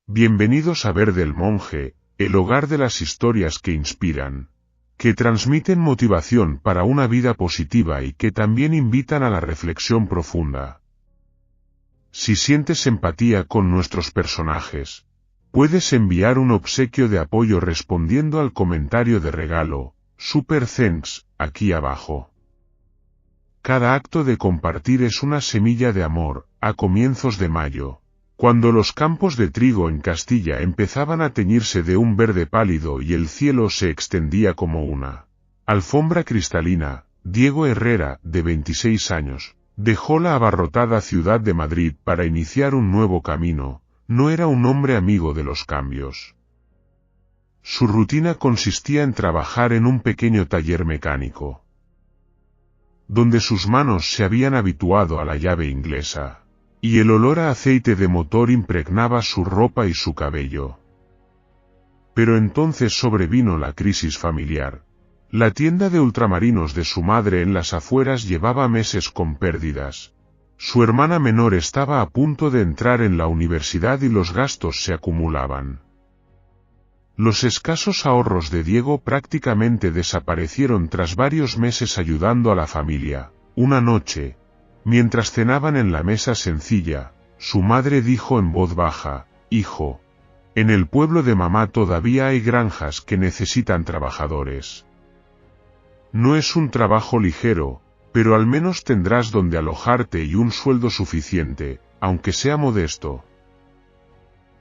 Bienvenidos a Ver del Monje, el hogar de las historias que inspiran, que transmiten motivación para una vida positiva y que también invitan a la reflexión profunda. Si sientes empatía con nuestros personajes, puedes enviar un obsequio de apoyo respondiendo al comentario de regalo, Super Thanks, aquí abajo. Cada acto de compartir es una semilla de amor. A comienzos de mayo, cuando los campos de trigo en Castilla empezaban a teñirse de un verde pálido y el cielo se extendía como una alfombra cristalina, Diego Herrera, de 26 años, dejó la abarrotada ciudad de Madrid para iniciar un nuevo camino. No era un hombre amigo de los cambios. Su rutina consistía en trabajar en un pequeño taller mecánico, donde sus manos se habían habituado a la llave inglesa, y el olor a aceite de motor impregnaba su ropa y su cabello. Pero entonces sobrevino la crisis familiar. La tienda de ultramarinos de su madre en las afueras llevaba meses con pérdidas. Su hermana menor estaba a punto de entrar en la universidad y los gastos se acumulaban. Los escasos ahorros de Diego prácticamente desaparecieron tras varios meses ayudando a la familia. Una noche, mientras cenaban en la mesa sencilla, su madre dijo en voz baja: «Hijo, en el pueblo de mamá todavía hay granjas que necesitan trabajadores. No es un trabajo ligero, pero al menos tendrás donde alojarte y un sueldo suficiente, aunque sea modesto,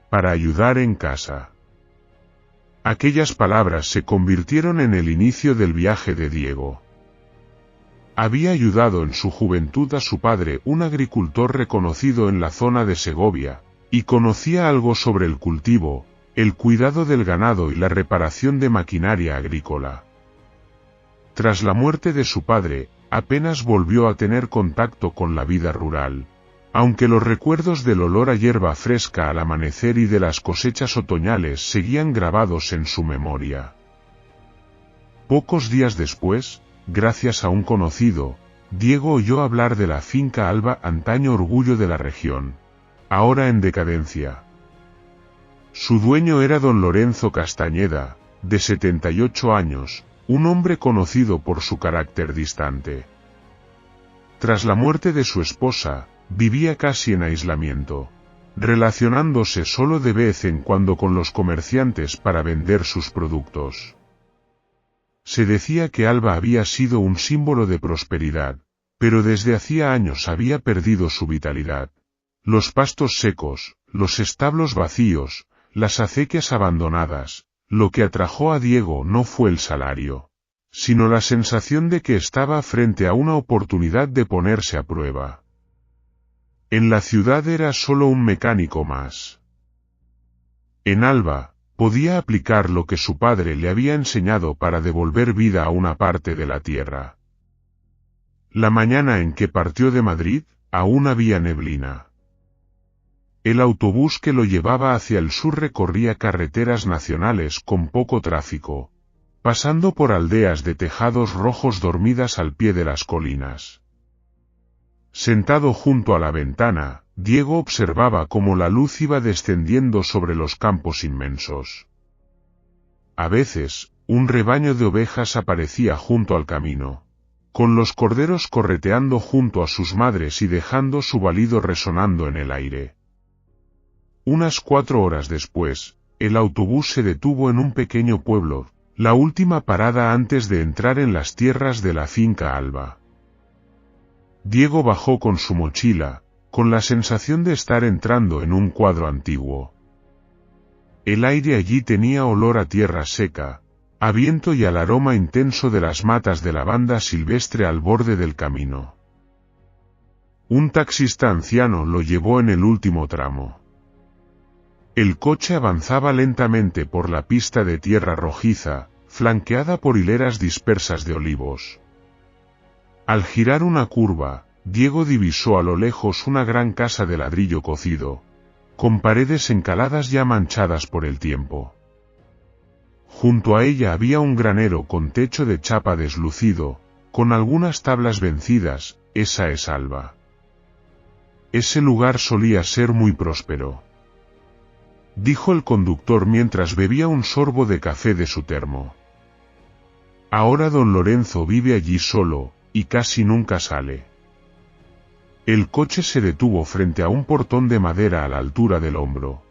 para ayudar en casa». Aquellas palabras se convirtieron en el inicio del viaje de Diego. Había ayudado en su juventud a su padre, un agricultor reconocido en la zona de Segovia, y conocía algo sobre el cultivo, el cuidado del ganado y la reparación de maquinaria agrícola. Tras la muerte de su padre, apenas volvió a tener contacto con la vida rural, aunque los recuerdos del olor a hierba fresca al amanecer y de las cosechas otoñales seguían grabados en su memoria. Pocos días después, gracias a un conocido, Diego oyó hablar de la finca Alba, antaño orgullo de la región, ahora en decadencia. Su dueño era don Lorenzo Castañeda, de 78 años, un hombre conocido por su carácter distante. Tras la muerte de su esposa, vivía casi en aislamiento, relacionándose solo de vez en cuando con los comerciantes para vender sus productos. Se decía que Alba había sido un símbolo de prosperidad, pero desde hacía años había perdido su vitalidad. Los pastos secos, los establos vacíos, las acequias abandonadas. Lo que atrajo a Diego no fue el salario, sino la sensación de que estaba frente a una oportunidad de ponerse a prueba. En la ciudad era solo un mecánico más. En Alba, podía aplicar lo que su padre le había enseñado para devolver vida a una parte de la tierra. La mañana en que partió de Madrid, aún había neblina. El autobús que lo llevaba hacia el sur recorría carreteras nacionales con poco tráfico, pasando por aldeas de tejados rojos dormidas al pie de las colinas. Sentado junto a la ventana, Diego observaba cómo la luz iba descendiendo sobre los campos inmensos. A veces, un rebaño de ovejas aparecía junto al camino, con los corderos correteando junto a sus madres y dejando su balido resonando en el aire. Unas 4 horas después, el autobús se detuvo en un pequeño pueblo, la última parada antes de entrar en las tierras de la finca Alba. Diego bajó con su mochila, con la sensación de estar entrando en un cuadro antiguo. El aire allí tenía olor a tierra seca, a viento y al aroma intenso de las matas de lavanda silvestre al borde del camino. Un taxista anciano lo llevó en el último tramo. El coche avanzaba lentamente por la pista de tierra rojiza, flanqueada por hileras dispersas de olivos. Al girar una curva, Diego divisó a lo lejos una gran casa de ladrillo cocido, con paredes encaladas ya manchadas por el tiempo. Junto a ella había un granero con techo de chapa deslucido, con algunas tablas vencidas. Esa es Alba. Ese lugar solía ser muy próspero. dijo el conductor mientras bebía un sorbo de café de su termo. Ahora don Lorenzo vive allí solo, y casi nunca sale. El coche se detuvo frente a un portón de madera a la altura del hombro.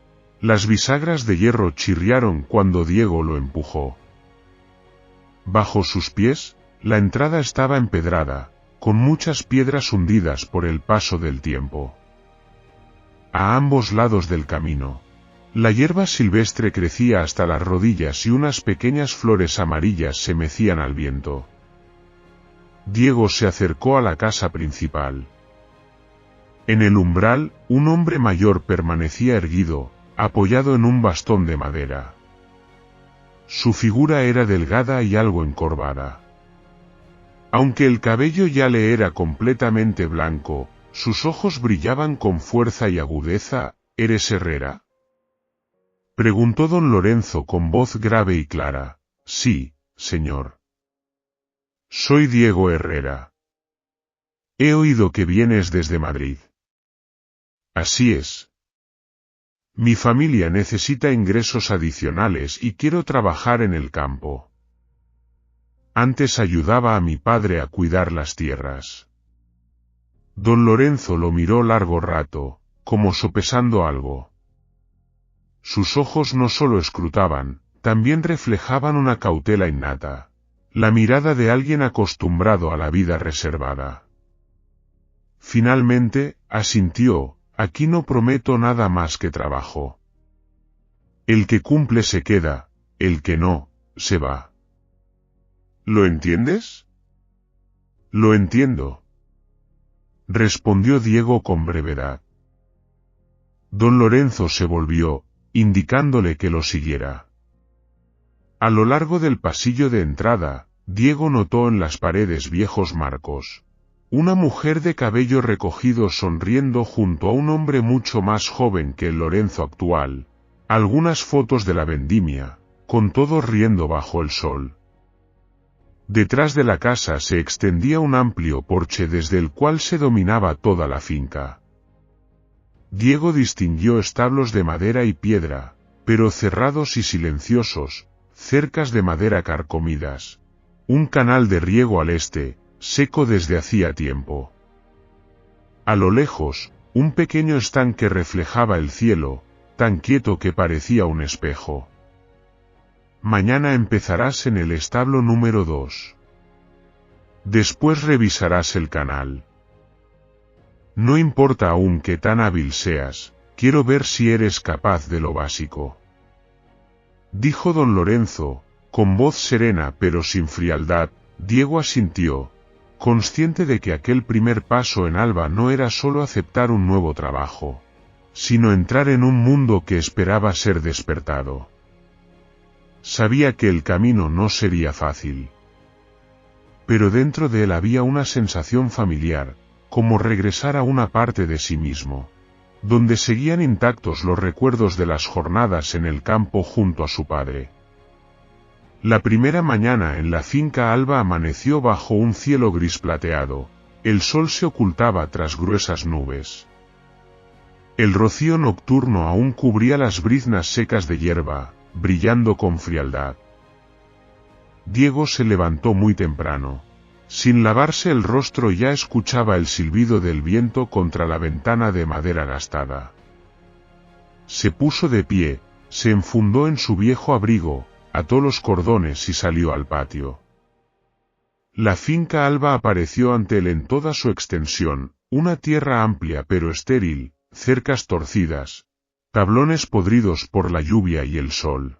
Las bisagras de hierro chirriaron cuando Diego lo empujó. Bajo sus pies, la entrada estaba empedrada, con muchas piedras hundidas por el paso del tiempo. A ambos lados del camino, la hierba silvestre crecía hasta las rodillas y unas pequeñas flores amarillas se mecían al viento. Diego se acercó a la casa principal. En el umbral, un hombre mayor permanecía erguido, apoyado en un bastón de madera. Su figura era delgada y algo encorvada. Aunque el cabello ya le era completamente blanco, sus ojos brillaban con fuerza y agudeza. ¿Eres Herrera?, preguntó don Lorenzo con voz grave y clara. Sí, señor. Soy Diego Herrera. He oído que vienes desde Madrid. Así es. Mi familia necesita ingresos adicionales y quiero trabajar en el campo. Antes ayudaba a mi padre a cuidar las tierras. Don Lorenzo lo miró largo rato, como sopesando algo. Sus ojos no solo escrutaban, también reflejaban una cautela innata, la mirada de alguien acostumbrado a la vida reservada. Finalmente, asintió. Aquí no prometo nada más que trabajo. El que cumple se queda, el que no, se va. ¿Lo entiendes? Lo entiendo, respondió Diego con brevedad. Don Lorenzo se volvió, indicándole que lo siguiera. A lo largo del pasillo de entrada, Diego notó en las paredes viejos marcos. Una mujer de cabello recogido sonriendo junto a un hombre mucho más joven que el Lorenzo actual. Algunas fotos de la vendimia, con todos riendo bajo el sol. Detrás de la casa se extendía un amplio porche desde el cual se dominaba toda la finca. Diego distinguió establos de madera y piedra, pero cerrados y silenciosos, cercas de madera carcomidas. Un canal de riego al este, seco desde hacía tiempo. A lo lejos, un pequeño estanque reflejaba el cielo, tan quieto que parecía un espejo. Mañana empezarás en el establo número 2. Después revisarás el canal. No importa aún qué tan hábil seas, quiero ver si eres capaz de lo básico. Dijo don Lorenzo, con voz serena pero sin frialdad. Diego asintió, consciente de que aquel primer paso en Alba no era solo aceptar un nuevo trabajo, sino entrar en un mundo que esperaba ser despertado. Sabía que el camino no sería fácil. Pero dentro de él había una sensación familiar, como regresar a una parte de sí mismo, donde seguían intactos los recuerdos de las jornadas en el campo junto a su padre. La primera mañana en la finca Alba amaneció bajo un cielo gris plateado, el sol se ocultaba tras gruesas nubes. El rocío nocturno aún cubría las briznas secas de hierba, brillando con frialdad. Diego se levantó muy temprano. Sin lavarse el rostro ya escuchaba el silbido del viento contra la ventana de madera gastada. Se puso de pie, se enfundó en su viejo abrigo, ató los cordones y salió al patio. La finca Alba apareció ante él en toda su extensión, una tierra amplia pero estéril, cercas torcidas, tablones podridos por la lluvia y el sol.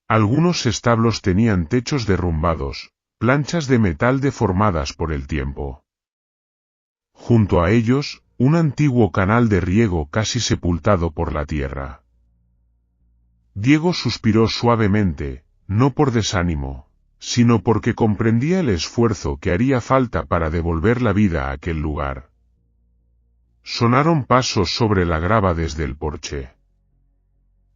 Algunos establos tenían techos derrumbados, planchas de metal deformadas por el tiempo. Junto a ellos, un antiguo canal de riego casi sepultado por la tierra. Diego suspiró suavemente, no por desánimo, sino porque comprendía el esfuerzo que haría falta para devolver la vida a aquel lugar. Sonaron pasos sobre la grava desde el porche.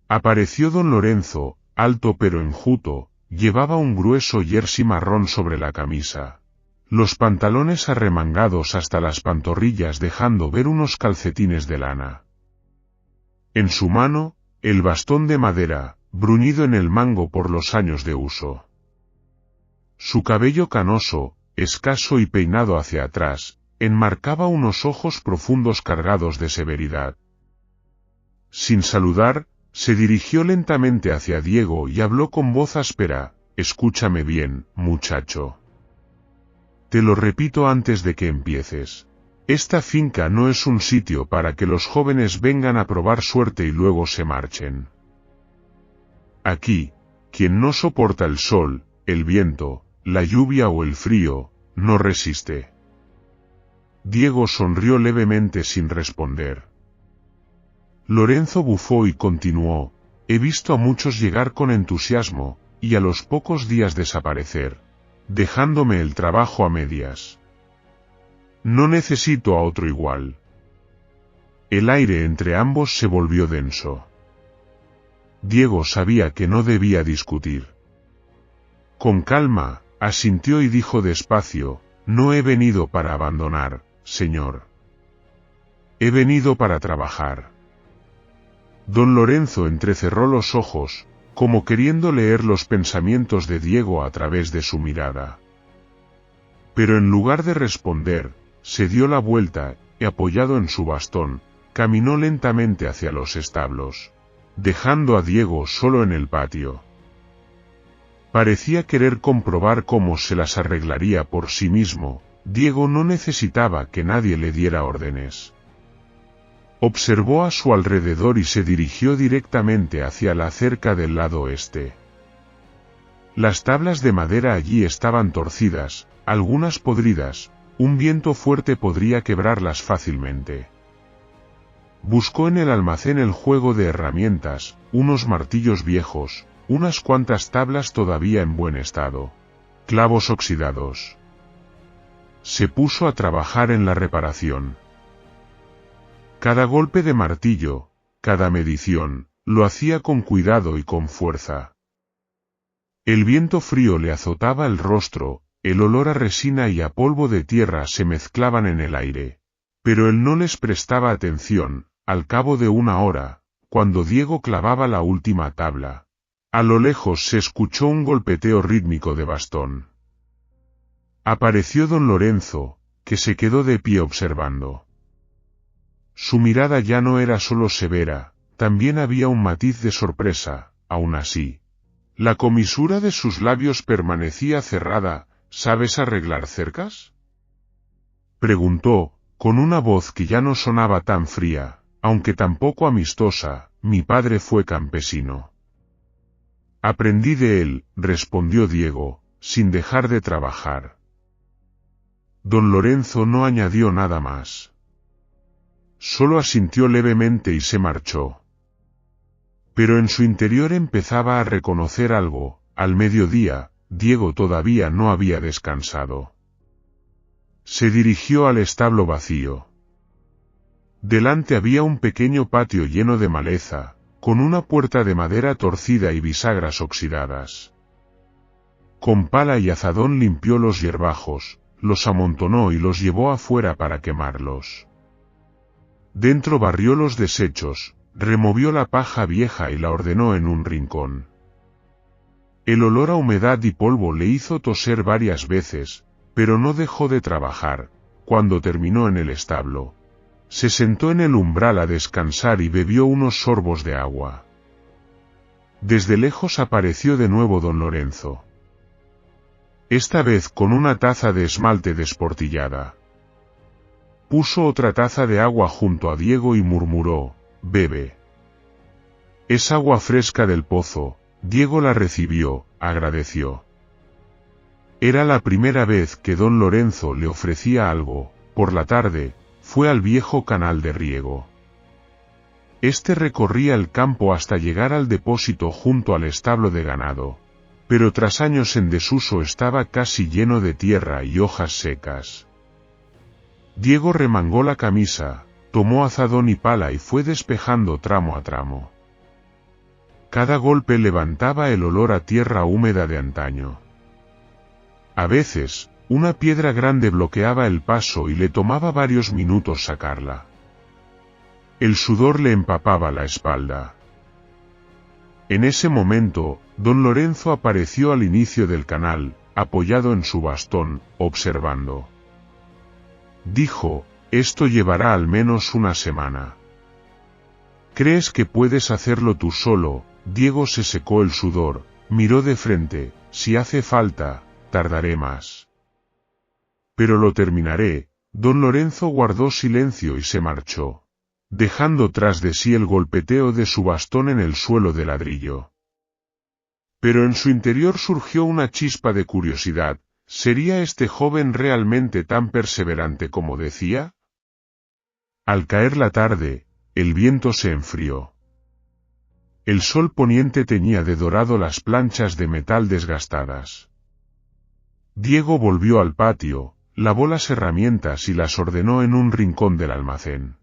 Apareció don Lorenzo, alto pero enjuto, llevaba un grueso jersey marrón sobre la camisa, los pantalones arremangados hasta las pantorrillas dejando ver unos calcetines de lana. En su mano, el bastón de madera, bruñido en el mango por los años de uso. Su cabello canoso, escaso y peinado hacia atrás, enmarcaba unos ojos profundos cargados de severidad. Sin saludar, se dirigió lentamente hacia Diego y habló con voz áspera: «Escúchame bien, muchacho. Te lo repito antes de que empieces. Esta finca no es un sitio para que los jóvenes vengan a probar suerte y luego se marchen. Aquí, quien no soporta el sol, el viento, la lluvia o el frío, no resiste». Diego sonrió levemente sin responder. Lorenzo bufó y continuó: «He visto a muchos llegar con entusiasmo, y a los pocos días desaparecer, dejándome el trabajo a medias. No necesito a otro igual». El aire entre ambos se volvió denso. Diego sabía que no debía discutir. Con calma, asintió y dijo despacio: «No he venido para abandonar, señor. He venido para trabajar». Don Lorenzo entrecerró los ojos, como queriendo leer los pensamientos de Diego a través de su mirada. Pero en lugar de responder, se dio la vuelta, y apoyado en su bastón, caminó lentamente hacia los establos, dejando a Diego solo en el patio. Parecía querer comprobar cómo se las arreglaría por sí mismo. Diego no necesitaba que nadie le diera órdenes. Observó a su alrededor y se dirigió directamente hacia la cerca del lado oeste. Las tablas de madera allí estaban torcidas, algunas podridas, un viento fuerte podría quebrarlas fácilmente. Buscó en el almacén el juego de herramientas, unos martillos viejos, unas cuantas tablas todavía en buen estado, clavos oxidados. Se puso a trabajar en la reparación. Cada golpe de martillo, cada medición, lo hacía con cuidado y con fuerza. El viento frío le azotaba el rostro, el olor a resina y a polvo de tierra se mezclaban en el aire, pero él no les prestaba atención. Al cabo de una hora, cuando Diego clavaba la última tabla, a lo lejos se escuchó un golpeteo rítmico de bastón. Apareció don Lorenzo, que se quedó de pie observando. Su mirada ya no era solo severa, también había un matiz de sorpresa. Aún así, la comisura de sus labios permanecía cerrada. «¿Sabes arreglar cercas?», preguntó, con una voz que ya no sonaba tan fría, aunque tampoco amistosa. «Mi padre fue campesino». «Aprendí de él», respondió Diego, sin dejar de trabajar. Don Lorenzo no añadió nada más. Solo asintió levemente y se marchó. Pero en su interior empezaba a reconocer algo. Al mediodía, Diego todavía no había descansado. Se dirigió al establo vacío. Delante había un pequeño patio lleno de maleza, con una puerta de madera torcida y bisagras oxidadas. Con pala y azadón limpió los hierbajos, los amontonó y los llevó afuera para quemarlos. Dentro barrió los desechos, removió la paja vieja y la ordenó en un rincón. El olor a humedad y polvo le hizo toser varias veces, pero no dejó de trabajar. Cuando terminó en el establo, se sentó en el umbral a descansar y bebió unos sorbos de agua. Desde lejos apareció de nuevo don Lorenzo. Esta vez con una taza de esmalte desportillada. Puso otra taza de agua junto a Diego y murmuró: «Bebe». «Es agua fresca del pozo». Diego la recibió, agradeció. Era la primera vez que don Lorenzo le ofrecía algo. Por la tarde, fue al viejo canal de riego. Este recorría el campo hasta llegar al depósito junto al establo de ganado, pero tras años en desuso estaba casi lleno de tierra y hojas secas. Diego remangó la camisa, tomó azadón y pala y fue despejando tramo a tramo. Cada golpe levantaba el olor a tierra húmeda de antaño. A veces, una piedra grande bloqueaba el paso y le tomaba varios minutos sacarla. El sudor le empapaba la espalda. En ese momento, don Lorenzo apareció al inicio del canal, apoyado en su bastón, observando. Dijo, esto llevará al menos una semana. ¿Crees que puedes hacerlo tú solo? Diego se secó el sudor, miró de frente, si hace falta, tardaré más. Pero lo terminaré. Don Lorenzo guardó silencio y se marchó, dejando tras de sí el golpeteo de su bastón en el suelo de ladrillo. Pero en su interior surgió una chispa de curiosidad. ¿Sería este joven realmente tan perseverante como decía? Al caer la tarde, el viento se enfrió. El sol poniente teñía de dorado las planchas de metal desgastadas. Diego volvió al patio, lavó las herramientas y las ordenó en un rincón del almacén.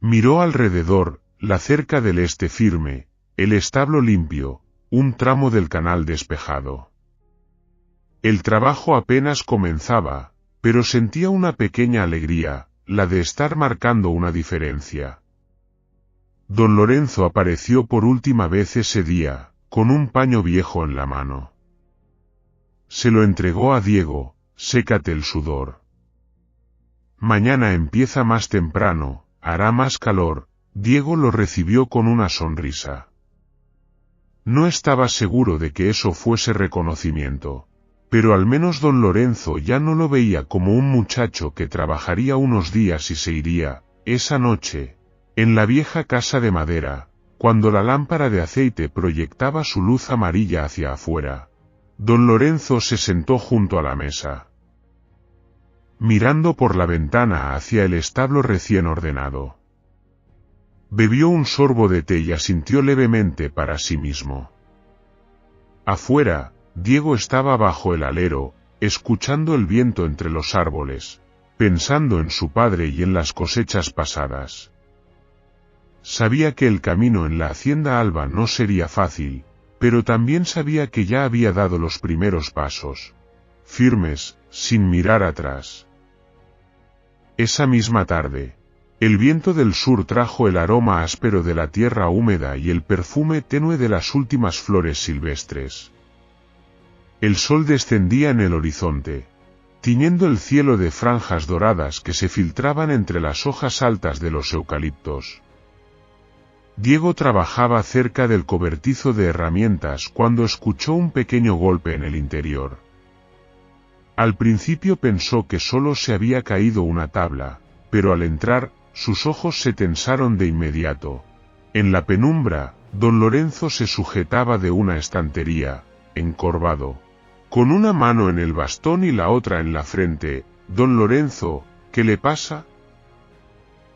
Miró alrededor, la cerca del este firme, el establo limpio, un tramo del canal despejado. El trabajo apenas comenzaba, pero sentía una pequeña alegría, la de estar marcando una diferencia. Don Lorenzo apareció por última vez ese día, con un paño viejo en la mano. Se lo entregó a Diego. Sécate el sudor. Mañana empieza más temprano, hará más calor. Diego lo recibió con una sonrisa. No estaba seguro de que eso fuese reconocimiento, pero al menos don Lorenzo ya no lo veía como un muchacho que trabajaría unos días y se iría. Esa noche, en la vieja casa de madera, cuando la lámpara de aceite proyectaba su luz amarilla hacia afuera, don Lorenzo se sentó junto a la mesa, mirando por la ventana hacia el establo recién ordenado. Bebió un sorbo de té y asintió levemente para sí mismo. Afuera, Diego estaba bajo el alero, escuchando el viento entre los árboles, pensando en su padre y en las cosechas pasadas. Sabía que el camino en la hacienda Alba no sería fácil, pero también sabía que ya había dado los primeros pasos, firmes, sin mirar atrás. Esa misma tarde, el viento del sur trajo el aroma áspero de la tierra húmeda y el perfume tenue de las últimas flores silvestres. El sol descendía en el horizonte, tiñendo el cielo de franjas doradas que se filtraban entre las hojas altas de los eucaliptos. Diego trabajaba cerca del cobertizo de herramientas cuando escuchó un pequeño golpe en el interior. Al principio pensó que solo se había caído una tabla, pero al entrar, sus ojos se tensaron de inmediato. En la penumbra, don Lorenzo se sujetaba de una estantería, encorvado, con una mano en el bastón y la otra en la frente. «Don Lorenzo, ¿qué le pasa?»,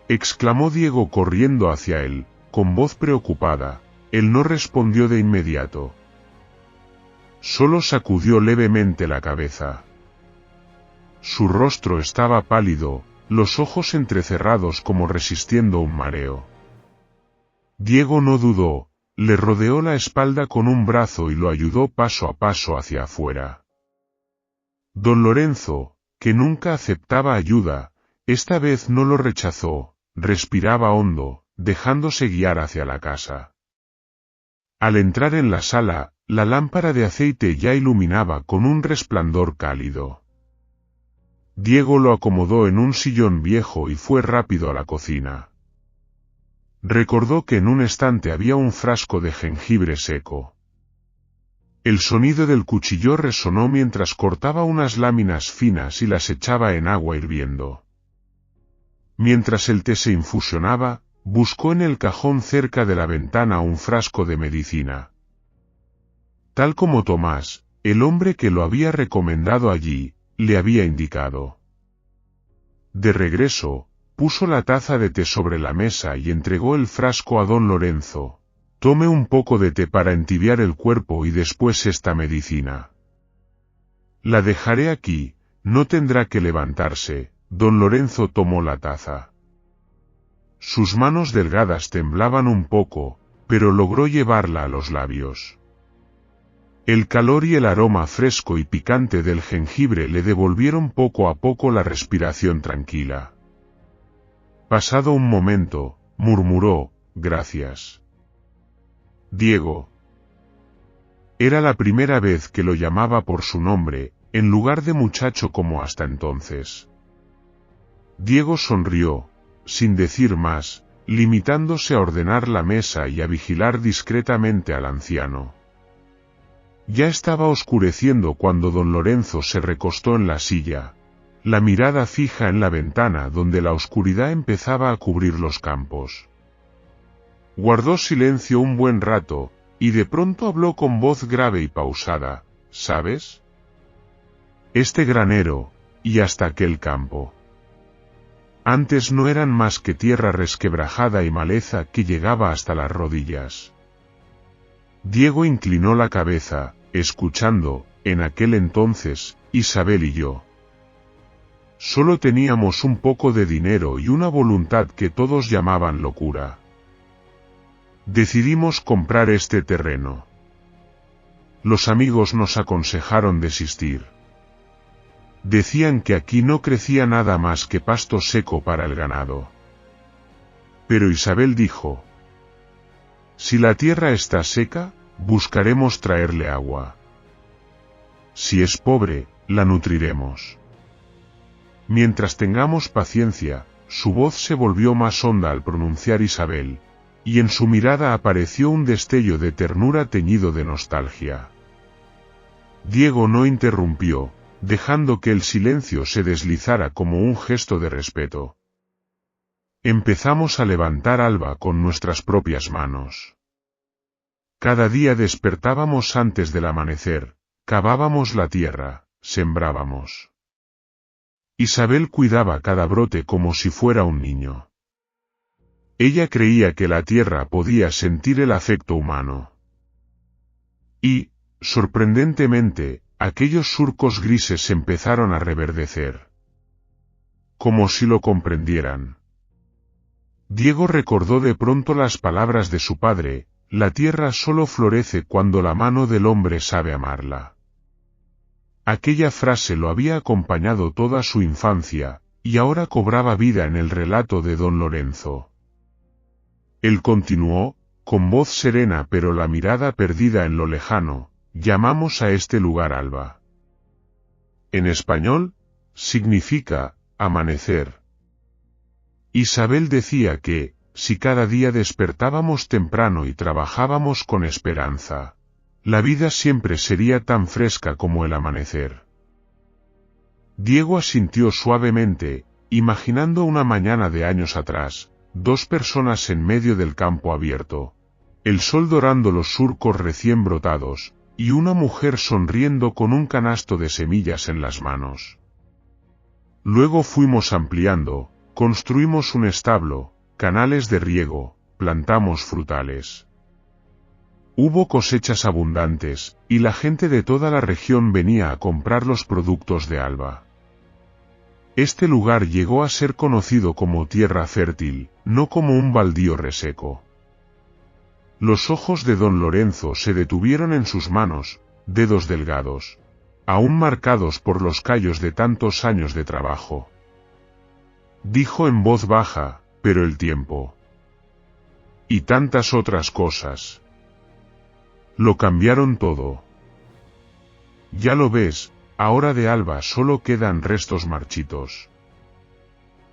exclamó Diego corriendo hacia él, con voz preocupada. Él no respondió de inmediato. Solo sacudió levemente la cabeza. Su rostro estaba pálido, los ojos entrecerrados como resistiendo un mareo. Diego no dudó, le rodeó la espalda con un brazo y lo ayudó paso a paso hacia afuera. Don Lorenzo, que nunca aceptaba ayuda, esta vez no lo rechazó, respiraba hondo, dejándose guiar hacia la casa. Al entrar en la sala, la lámpara de aceite ya iluminaba con un resplandor cálido. Diego lo acomodó en un sillón viejo y fue rápido a la cocina. Recordó que en un estante había un frasco de jengibre seco. El sonido del cuchillo resonó mientras cortaba unas láminas finas y las echaba en agua hirviendo. Mientras el té se infusionaba, buscó en el cajón cerca de la ventana un frasco de medicina. Tal como Tomás, el hombre que lo había recomendado allí, le había indicado. De regreso, puso la taza de té sobre la mesa y entregó el frasco a don Lorenzo. «Tome un poco de té para entibiar el cuerpo y después esta medicina. La dejaré aquí, no tendrá que levantarse». Don Lorenzo tomó la taza. Sus manos delgadas temblaban un poco, pero logró llevarla a los labios. El calor y el aroma fresco y picante del jengibre le devolvieron poco a poco la respiración tranquila. Pasado un momento, murmuró, «Gracias». Diego. Era la primera vez que lo llamaba por su nombre, en lugar de muchacho como hasta entonces. Diego sonrió, sin decir más, limitándose a ordenar la mesa y a vigilar discretamente al anciano. Ya estaba oscureciendo cuando don Lorenzo se recostó en la silla, la mirada fija en la ventana donde la oscuridad empezaba a cubrir los campos. Guardó silencio un buen rato, y de pronto habló con voz grave y pausada: ¿sabes? Este granero, y hasta aquel campo. Antes no eran más que tierra resquebrajada y maleza que llegaba hasta las rodillas. Diego inclinó la cabeza, escuchando, en aquel entonces, Isabel y yo. Solo teníamos un poco de dinero y una voluntad que todos llamaban locura. Decidimos comprar este terreno. Los amigos nos aconsejaron desistir. Decían que aquí no crecía nada más que pasto seco para el ganado. Pero Isabel dijo: si la tierra está seca, buscaremos traerle agua. Si es pobre, la nutriremos. Mientras tengamos paciencia, su voz se volvió más honda al pronunciar Isabel, y en su mirada apareció un destello de ternura teñido de nostalgia. Diego no interrumpió, dejando que el silencio se deslizara como un gesto de respeto. Empezamos a levantar alba con nuestras propias manos. Cada día despertábamos antes del amanecer, cavábamos la tierra, sembrábamos. Isabel cuidaba cada brote como si fuera un niño. Ella creía que la tierra podía sentir el afecto humano. Y, sorprendentemente, aquellos surcos grises empezaron a reverdecer. Como si lo comprendieran. Diego recordó de pronto las palabras de su padre: la tierra solo florece cuando la mano del hombre sabe amarla. Aquella frase lo había acompañado toda su infancia, y ahora cobraba vida en el relato de don Lorenzo. Él continuó, con voz serena pero la mirada perdida en lo lejano: llamamos a este lugar alba. En español, significa amanecer. Isabel decía que, si cada día despertábamos temprano y trabajábamos con esperanza, la vida siempre sería tan fresca como el amanecer. Diego asintió suavemente, imaginando una mañana de años atrás, dos personas en medio del campo abierto, el sol dorando los surcos recién brotados, y una mujer sonriendo con un canasto de semillas en las manos. Luego fuimos ampliando, construimos un establo, canales de riego, plantamos frutales. Hubo cosechas abundantes, y la gente de toda la región venía a comprar los productos de Alba. Este lugar llegó a ser conocido como tierra fértil, no como un baldío reseco. Los ojos de don Lorenzo se detuvieron en sus manos, dedos delgados, aún marcados por los callos de tantos años de trabajo. Dijo en voz baja: pero el tiempo. Y tantas otras cosas. Lo cambiaron todo. Ya lo ves, ahora de Alba solo quedan restos marchitos.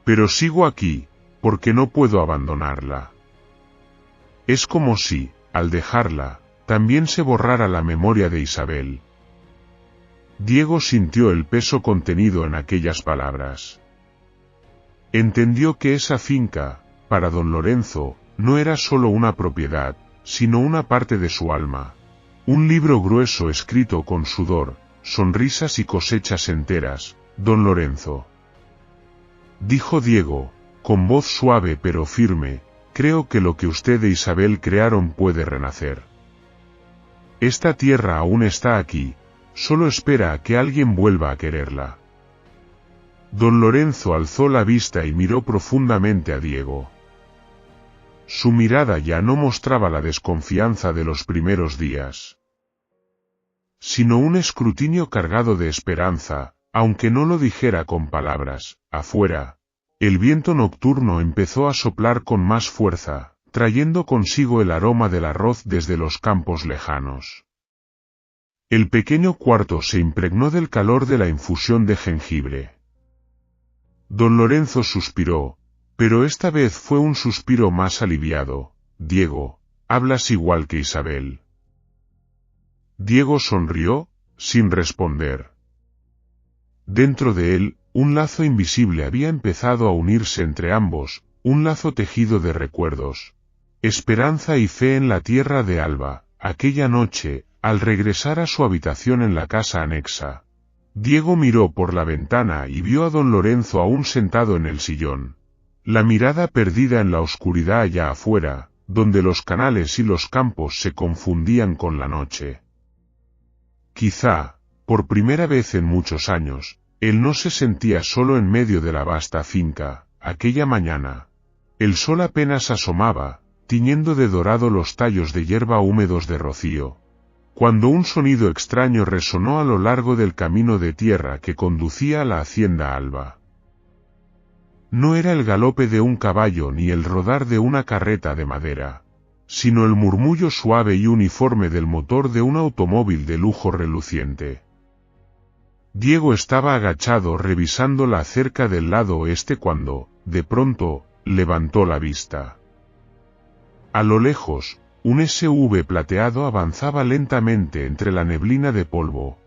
Pero sigo aquí, porque no puedo abandonarla. Es como si, al dejarla, también se borrara la memoria de Isabel. Diego sintió el peso contenido en aquellas palabras. Entendió que esa finca, para don Lorenzo, no era solo una propiedad, sino una parte de su alma. Un libro grueso escrito con sudor, sonrisas y cosechas enteras. Don Lorenzo, dijo Diego, con voz suave pero firme, creo que lo que usted e Isabel crearon puede renacer. Esta tierra aún está aquí, solo espera a que alguien vuelva a quererla. Don Lorenzo alzó la vista y miró profundamente a Diego. Su mirada ya no mostraba la desconfianza de los primeros días, sino un escrutinio cargado de esperanza, aunque no lo dijera con palabras. Afuera, el viento nocturno empezó a soplar con más fuerza, trayendo consigo el aroma del arroz desde los campos lejanos. El pequeño cuarto se impregnó del calor de la infusión de jengibre. Don Lorenzo suspiró, pero esta vez fue un suspiro más aliviado. Diego, hablas igual que Isabel. Diego sonrió, sin responder. Dentro de él, un lazo invisible había empezado a unirse entre ambos, un lazo tejido de recuerdos, esperanza y fe en la tierra de Alba. Aquella noche, al regresar a su habitación en la casa anexa, Diego miró por la ventana y vio a don Lorenzo aún sentado en el sillón, la mirada perdida en la oscuridad allá afuera, donde los canales y los campos se confundían con la noche. Quizá, por primera vez en muchos años, él no se sentía solo en medio de la vasta finca. Aquella mañana, el sol apenas asomaba, tiñendo de dorado los tallos de hierba húmedos de rocío, cuando un sonido extraño resonó a lo largo del camino de tierra que conducía a la hacienda Alba. No era el galope de un caballo ni el rodar de una carreta de madera, sino el murmullo suave y uniforme del motor de un automóvil de lujo reluciente. Diego estaba agachado revisando la cerca del lado oeste cuando, de pronto, levantó la vista. A lo lejos, un SUV plateado avanzaba lentamente entre la neblina de polvo,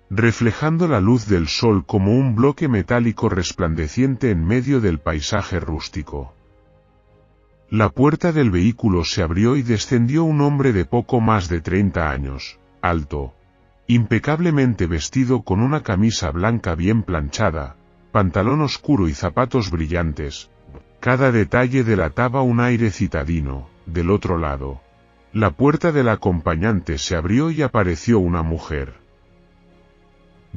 reflejando la luz del sol como un bloque metálico resplandeciente en medio del paisaje rústico. La puerta del vehículo se abrió y descendió un hombre de poco más de 30 años, alto, impecablemente vestido con una camisa blanca bien planchada, pantalón oscuro y zapatos brillantes. Cada detalle delataba un aire citadino. Del otro lado, la puerta del acompañante se abrió y apareció una mujer.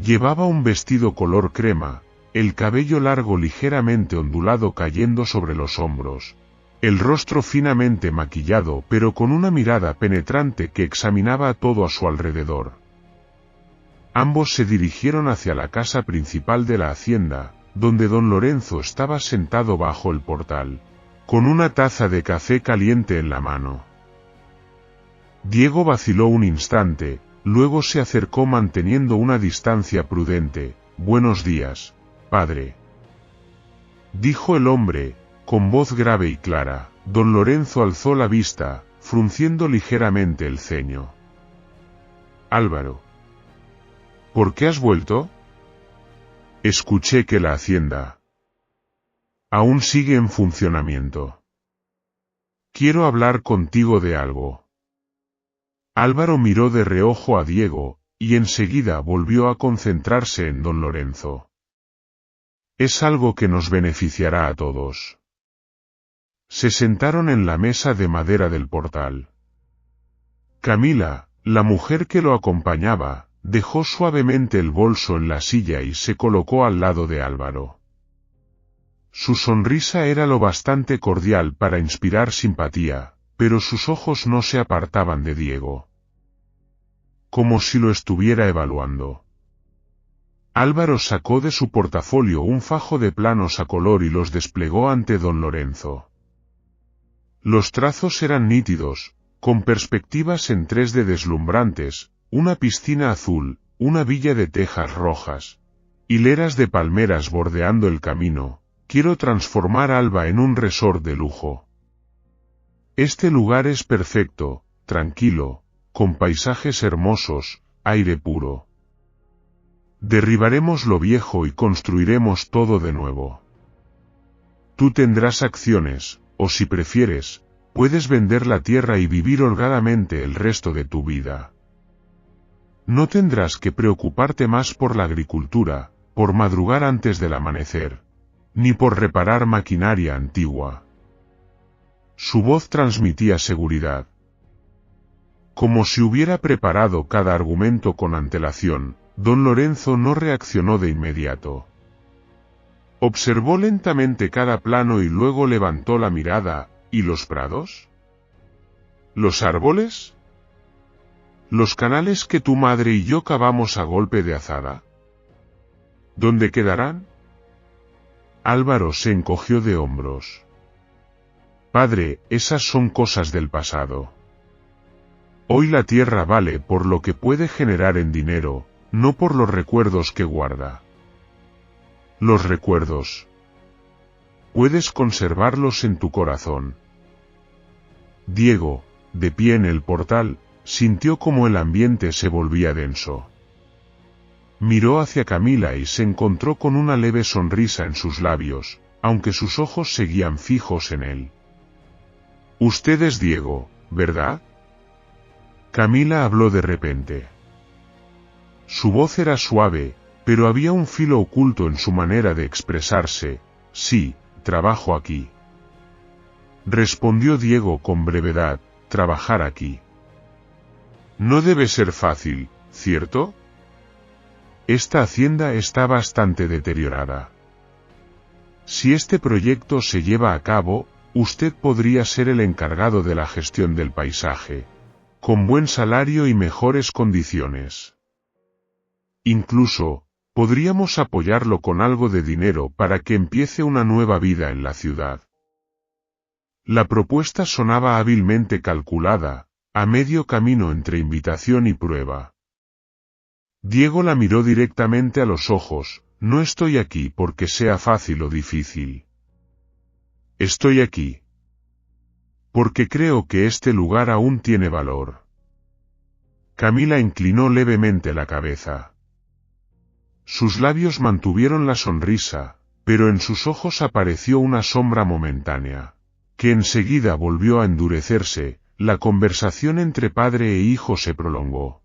Llevaba un vestido color crema, el cabello largo ligeramente ondulado cayendo sobre los hombros, el rostro finamente maquillado pero con una mirada penetrante que examinaba todo a su alrededor. Ambos se dirigieron hacia la casa principal de la hacienda, donde don Lorenzo estaba sentado bajo el portal, con una taza de café caliente en la mano. Diego vaciló un instante, luego se acercó manteniendo una distancia prudente. «Buenos días, padre», dijo el hombre, con voz grave y clara. Don Lorenzo alzó la vista, frunciendo ligeramente el ceño. «Álvaro, ¿por qué has vuelto?» «Escuché que la hacienda aún sigue en funcionamiento. Quiero hablar contigo de algo». Álvaro miró de reojo a Diego, y enseguida volvió a concentrarse en don Lorenzo. «Es algo que nos beneficiará a todos». Se sentaron en la mesa de madera del portal. Camila, la mujer que lo acompañaba, dejó suavemente el bolso en la silla y se colocó al lado de Álvaro. Su sonrisa era lo bastante cordial para inspirar simpatía, pero sus ojos no se apartaban de Diego, como si lo estuviera evaluando. Álvaro sacó de su portafolio un fajo de planos a color y los desplegó ante don Lorenzo. Los trazos eran nítidos, con perspectivas en 3D deslumbrantes, una piscina azul, una villa de tejas rojas, hileras de palmeras bordeando el camino. «Quiero transformar Alba en un resort de lujo. Este lugar es perfecto, tranquilo, con paisajes hermosos, aire puro. Derribaremos lo viejo y construiremos todo de nuevo. Tú tendrás acciones, o si prefieres, puedes vender la tierra y vivir holgadamente el resto de tu vida. No tendrás que preocuparte más por la agricultura, por madrugar antes del amanecer, ni por reparar maquinaria antigua». Su voz transmitía seguridad. Como si hubiera preparado cada argumento con antelación, don Lorenzo no reaccionó de inmediato. Observó lentamente cada plano y luego levantó la mirada. «¿Y los prados? ¿Los árboles? ¿Los canales que tu madre y yo cavamos a golpe de azada? ¿Dónde quedarán?» Álvaro se encogió de hombros. Padre, esas son cosas del pasado. Hoy la tierra vale por lo que puede generar en dinero, no por los recuerdos que guarda. Los recuerdos. Puedes conservarlos en tu corazón. Diego, de pie en el portal, sintió como el ambiente se volvía denso. Miró hacia Camila y se encontró con una leve sonrisa en sus labios, aunque sus ojos seguían fijos en él. Usted es Diego, ¿verdad? Camila habló de repente. Su voz era suave, pero había un filo oculto en su manera de expresarse. Sí, trabajo aquí. Respondió Diego con brevedad, trabajar aquí. No debe ser fácil, ¿cierto? Esta hacienda está bastante deteriorada. Si este proyecto se lleva a cabo, usted podría ser el encargado de la gestión del paisaje, con buen salario y mejores condiciones. Incluso, podríamos apoyarlo con algo de dinero para que empiece una nueva vida en la ciudad. La propuesta sonaba hábilmente calculada, a medio camino entre invitación y prueba. Diego la miró directamente a los ojos. No estoy aquí porque sea fácil o difícil. Estoy aquí porque creo que este lugar aún tiene valor. Camila inclinó levemente la cabeza. Sus labios mantuvieron la sonrisa, pero en sus ojos apareció una sombra momentánea, que enseguida volvió a endurecerse. La conversación entre padre e hijo se prolongó.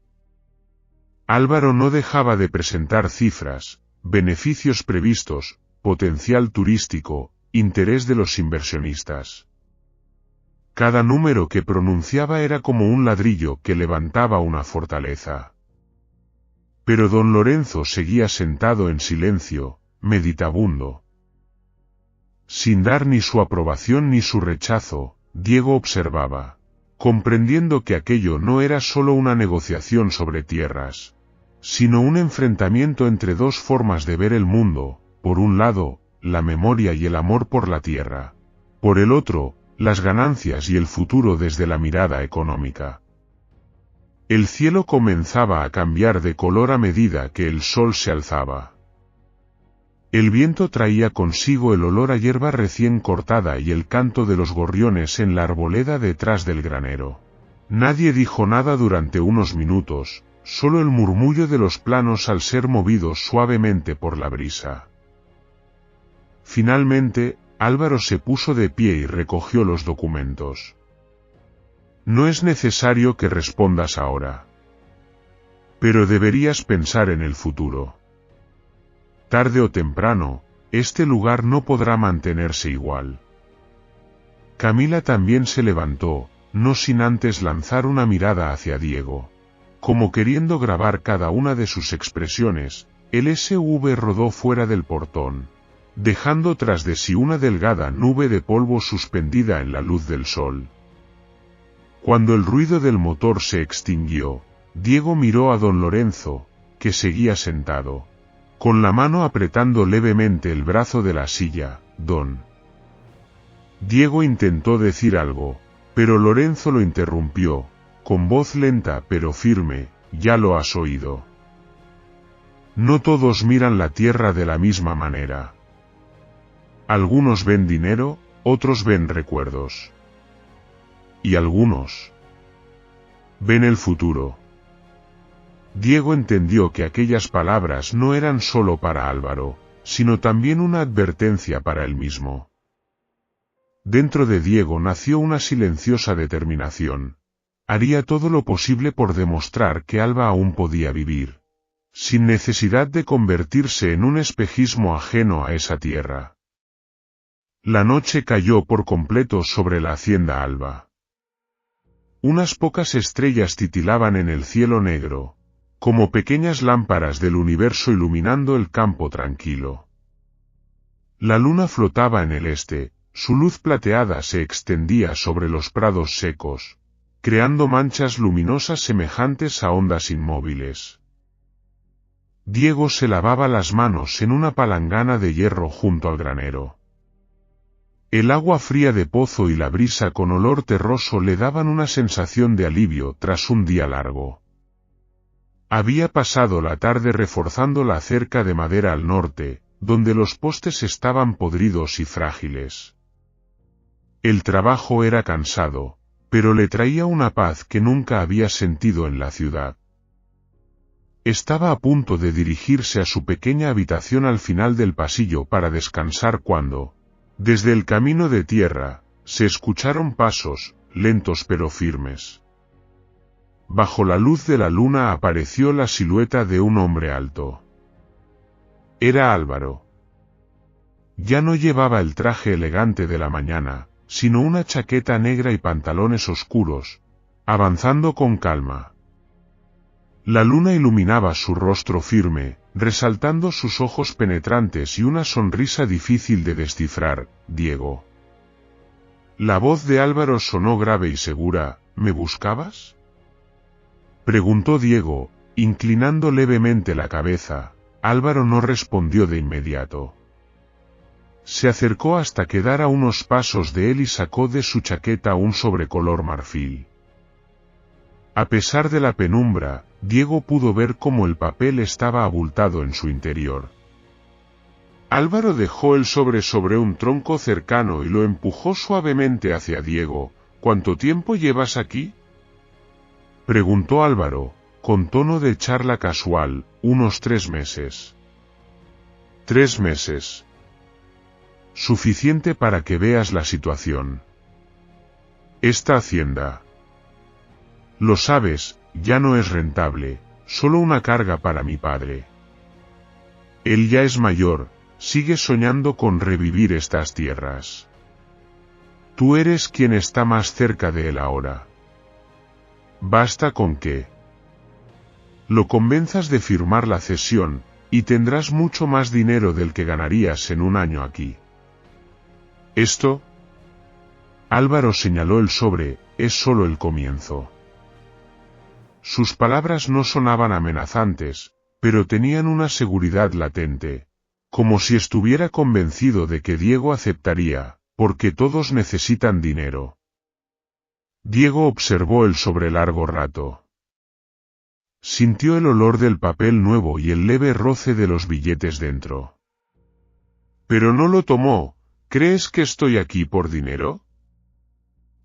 Álvaro no dejaba de presentar cifras, beneficios previstos, potencial turístico, interés de los inversionistas. Cada número que pronunciaba era como un ladrillo que levantaba una fortaleza. Pero don Lorenzo seguía sentado en silencio, meditabundo. Sin dar ni su aprobación ni su rechazo, Diego observaba, comprendiendo que aquello no era solo una negociación sobre tierras, sino un enfrentamiento entre dos formas de ver el mundo, por un lado, la memoria y el amor por la tierra, por el otro, las ganancias y el futuro desde la mirada económica. El cielo comenzaba a cambiar de color a medida que el sol se alzaba. El viento traía consigo el olor a hierba recién cortada y el canto de los gorriones en la arboleda detrás del granero. Nadie dijo nada durante unos minutos, solo el murmullo de los planos al ser movidos suavemente por la brisa. Finalmente, Álvaro se puso de pie y recogió los documentos. No es necesario que respondas ahora. Pero deberías pensar en el futuro. Tarde o temprano, este lugar no podrá mantenerse igual. Camila también se levantó, no sin antes lanzar una mirada hacia Diego. Como queriendo grabar cada una de sus expresiones, el SUV rodó fuera del portón, dejando tras de sí una delgada nube de polvo suspendida en la luz del sol. Cuando el ruido del motor se extinguió, Diego miró a don Lorenzo, que seguía sentado, con la mano apretando levemente el brazo de la silla. Don Diego intentó decir algo, pero Lorenzo lo interrumpió, con voz lenta pero firme, ya lo has oído. No todos miran la tierra de la misma manera. Algunos ven dinero, otros ven recuerdos. Y algunos ven el futuro. Diego entendió que aquellas palabras no eran solo para Álvaro, sino también una advertencia para él mismo. Dentro de Diego nació una silenciosa determinación. Haría todo lo posible por demostrar que Alba aún podía vivir, sin necesidad de convertirse en un espejismo ajeno a esa tierra. La noche cayó por completo sobre la hacienda Alba. Unas pocas estrellas titilaban en el cielo negro, como pequeñas lámparas del universo iluminando el campo tranquilo. La luna flotaba en el este, su luz plateada se extendía sobre los prados secos, creando manchas luminosas semejantes a ondas inmóviles. Diego se lavaba las manos en una palangana de hierro junto al granero. El agua fría de pozo y la brisa con olor terroso le daban una sensación de alivio tras un día largo. Había pasado la tarde reforzando la cerca de madera al norte, donde los postes estaban podridos y frágiles. El trabajo era cansado, pero le traía una paz que nunca había sentido en la ciudad. Estaba a punto de dirigirse a su pequeña habitación al final del pasillo para descansar cuando, desde el camino de tierra, se escucharon pasos, lentos pero firmes. Bajo la luz de la luna apareció la silueta de un hombre alto. Era Álvaro. Ya no llevaba el traje elegante de la mañana, sino una chaqueta negra y pantalones oscuros, avanzando con calma. La luna iluminaba su rostro firme, resaltando sus ojos penetrantes y una sonrisa difícil de descifrar. Diego. La voz de Álvaro sonó grave y segura. ¿Me buscabas?, preguntó Diego, inclinando levemente la cabeza. Álvaro no respondió de inmediato. Se acercó hasta quedar a unos pasos de él y sacó de su chaqueta un sobre color marfil. A pesar de la penumbra, Diego pudo ver cómo el papel estaba abultado en su interior. Álvaro dejó el sobre un tronco cercano y lo empujó suavemente hacia Diego. ¿Cuánto tiempo llevas aquí?, preguntó Álvaro, con tono de charla casual. Unos 3 meses. 3 meses. Suficiente para que veas la situación. Esta hacienda, lo sabes, ya no es rentable, solo una carga para mi padre. Él ya es mayor, sigue soñando con revivir estas tierras. Tú eres quien está más cerca de él ahora. Basta con que lo convenzas de firmar la cesión, y tendrás mucho más dinero del que ganarías en un año aquí. Esto, Álvaro señaló el sobre, es solo el comienzo. Sus palabras no sonaban amenazantes, pero tenían una seguridad latente, como si estuviera convencido de que Diego aceptaría, porque todos necesitan dinero. Diego observó el sobre largo rato. Sintió el olor del papel nuevo y el leve roce de los billetes dentro. Pero no lo tomó. ¿Crees que estoy aquí por dinero?,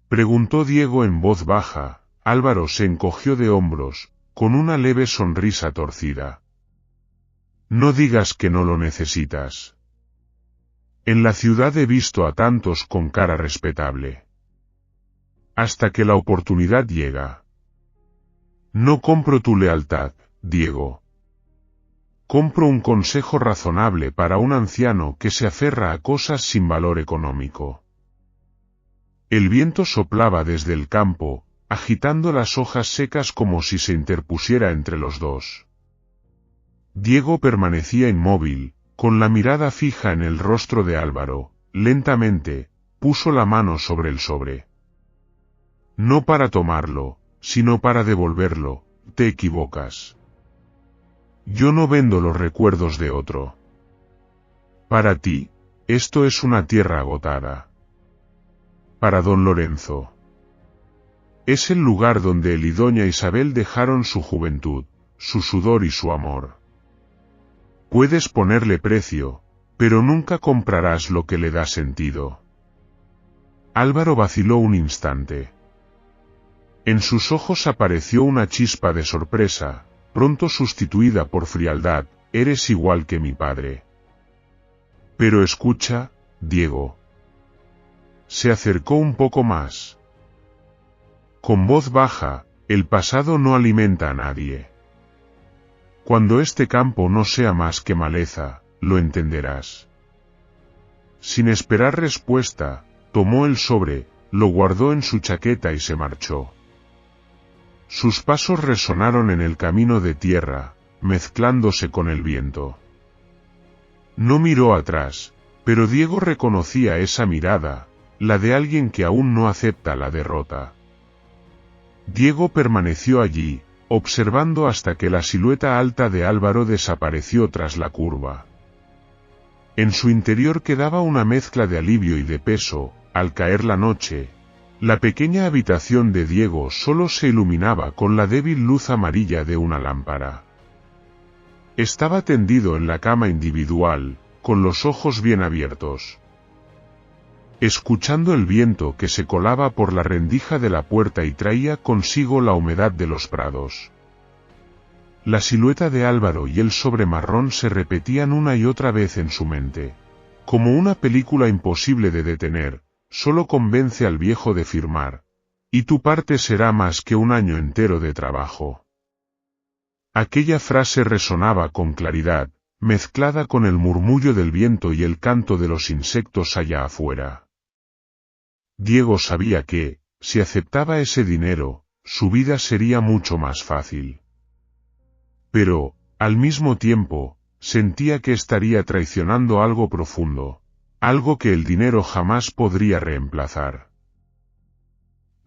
preguntó Diego en voz baja. Álvaro se encogió de hombros, con una leve sonrisa torcida. No digas que no lo necesitas. En la ciudad he visto a tantos con cara respetable. Hasta que la oportunidad llega. No compro tu lealtad, Diego. Compro un consejo razonable para un anciano que se aferra a cosas sin valor económico. El viento soplaba desde el campo, agitando las hojas secas como si se interpusiera entre los dos. Diego permanecía inmóvil, con la mirada fija en el rostro de Álvaro. Lentamente, puso la mano sobre el sobre. No para tomarlo, sino para devolverlo. Te equivocas. Yo no vendo los recuerdos de otro. Para ti, esto es una tierra agotada. Para don Lorenzo, es el lugar donde él y doña Isabel dejaron su juventud, su sudor y su amor. Puedes ponerle precio, pero nunca comprarás lo que le da sentido. Álvaro vaciló un instante. En sus ojos apareció una chispa de sorpresa, pronto sustituida por frialdad. Eres igual que mi padre. Pero escucha, Diego. Se acercó un poco más. Con voz baja, el pasado no alimenta a nadie. Cuando este campo no sea más que maleza, lo entenderás. Sin esperar respuesta, tomó el sobre, lo guardó en su chaqueta y se marchó. Sus pasos resonaron en el camino de tierra, mezclándose con el viento. No miró atrás, pero Diego reconocía esa mirada, la de alguien que aún no acepta la derrota. Diego permaneció allí, observando hasta que la silueta alta de Álvaro desapareció tras la curva. En su interior quedaba una mezcla de alivio y de peso. Al caer la noche, la pequeña habitación de Diego solo se iluminaba con la débil luz amarilla de una lámpara. Estaba tendido en la cama individual, con los ojos bien abiertos, escuchando el viento que se colaba por la rendija de la puerta y traía consigo la humedad de los prados. La silueta de Álvaro y el sobre marrón se repetían una y otra vez en su mente. Como una película imposible de detener, solo convence al viejo de firmar, y tu parte será más que un año entero de trabajo. Aquella frase resonaba con claridad, mezclada con el murmullo del viento y el canto de los insectos allá afuera. Diego sabía que, si aceptaba ese dinero, su vida sería mucho más fácil. Pero, al mismo tiempo, sentía que estaría traicionando algo profundo, algo que el dinero jamás podría reemplazar.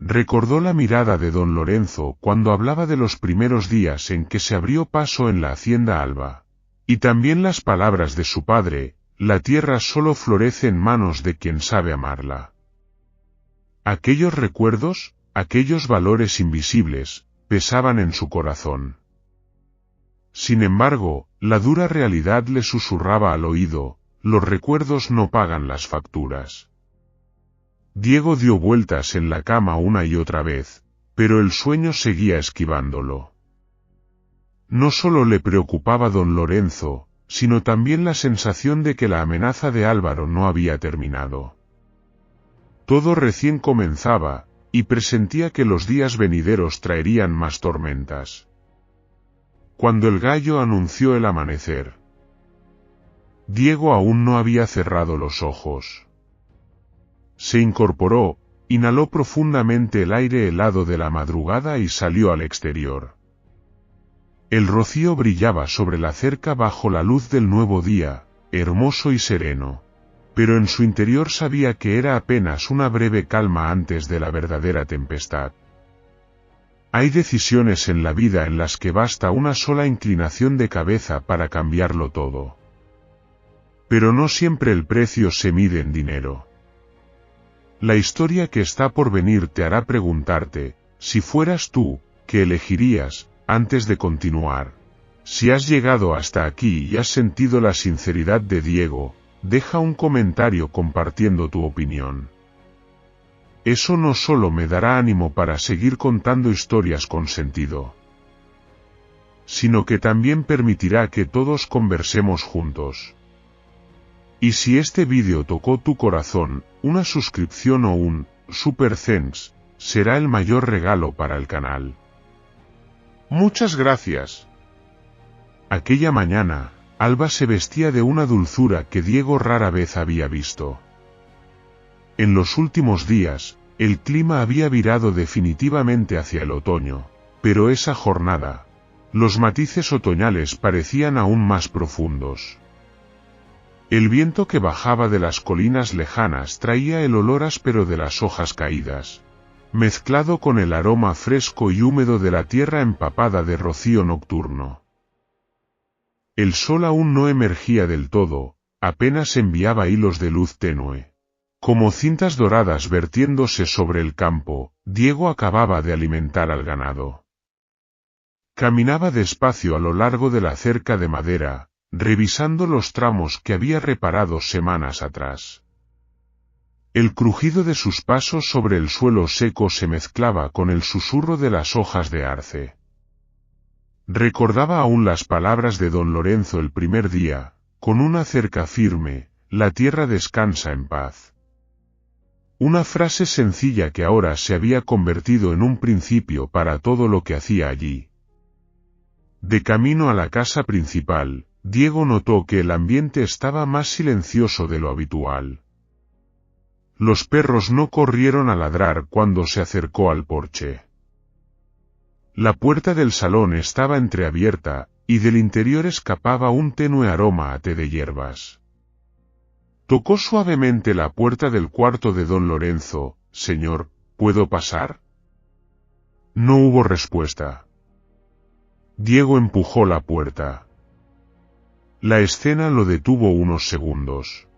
Recordó la mirada de don Lorenzo cuando hablaba de los primeros días en que se abrió paso en la hacienda Alba, y también las palabras de su padre: la tierra solo florece en manos de quien sabe amarla. Aquellos recuerdos, aquellos valores invisibles, pesaban en su corazón. Sin embargo, la dura realidad le susurraba al oído: los recuerdos no pagan las facturas. Diego dio vueltas en la cama una y otra vez, pero el sueño seguía esquivándolo. No solo le preocupaba don Lorenzo, sino también la sensación de que la amenaza de Álvaro no había terminado. Todo recién comenzaba, y presentía que los días venideros traerían más tormentas. Cuando el gallo anunció el amanecer, Diego aún no había cerrado los ojos. Se incorporó, inhaló profundamente el aire helado de la madrugada y salió al exterior. El rocío brillaba sobre la cerca bajo la luz del nuevo día, hermoso y sereno, pero en su interior sabía que era apenas una breve calma antes de la verdadera tempestad. Hay decisiones en la vida en las que basta una sola inclinación de cabeza para cambiarlo todo. Pero no siempre el precio se mide en dinero. La historia que está por venir te hará preguntarte: si fueras tú, ¿qué elegirías, antes de continuar? Si has llegado hasta aquí y has sentido la sinceridad de Diego, deja un comentario compartiendo tu opinión. Eso no solo me dará ánimo para seguir contando historias con sentido, sino que también permitirá que todos conversemos juntos. Y si este vídeo tocó tu corazón, una suscripción o un Super Thanks será el mayor regalo para el canal. Muchas gracias. Aquella mañana, Alba se vestía de una dulzura que Diego rara vez había visto. En los últimos días, el clima había virado definitivamente hacia el otoño, pero esa jornada, los matices otoñales parecían aún más profundos. El viento que bajaba de las colinas lejanas traía el olor áspero de las hojas caídas, mezclado con el aroma fresco y húmedo de la tierra empapada de rocío nocturno. El sol aún no emergía del todo, apenas enviaba hilos de luz tenue, como cintas doradas vertiéndose sobre el campo. Diego acababa de alimentar al ganado. Caminaba despacio a lo largo de la cerca de madera, revisando los tramos que había reparado semanas atrás. El crujido de sus pasos sobre el suelo seco se mezclaba con el susurro de las hojas de arce. Recordaba aún las palabras de don Lorenzo el primer día: con una cerca firme, la tierra descansa en paz. Una frase sencilla que ahora se había convertido en un principio para todo lo que hacía allí. De camino a la casa principal, Diego notó que el ambiente estaba más silencioso de lo habitual. Los perros no corrieron a ladrar cuando se acercó al porche. La puerta del salón estaba entreabierta, y del interior escapaba un tenue aroma a té de hierbas. Tocó suavemente la puerta del cuarto de don Lorenzo. «Señor, ¿puedo pasar?» No hubo respuesta. Diego empujó la puerta. La escena lo detuvo unos segundos.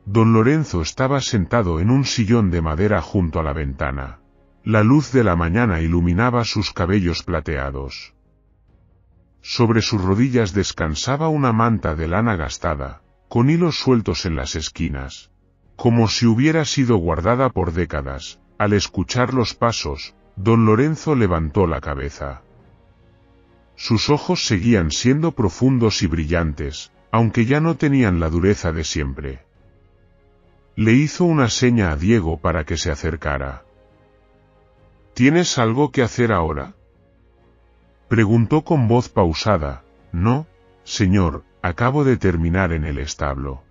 Don Lorenzo estaba sentado en un sillón de madera junto a la ventana. La luz de la mañana iluminaba sus cabellos plateados. Sobre sus rodillas descansaba una manta de lana gastada, con hilos sueltos en las esquinas, como si hubiera sido guardada por décadas. Al escuchar los pasos, don Lorenzo levantó la cabeza. Sus ojos seguían siendo profundos y brillantes, aunque ya no tenían la dureza de siempre. Le hizo una seña a Diego para que se acercara. ¿Tienes algo que hacer ahora?, preguntó con voz pausada. No, señor, acabo de terminar en el establo.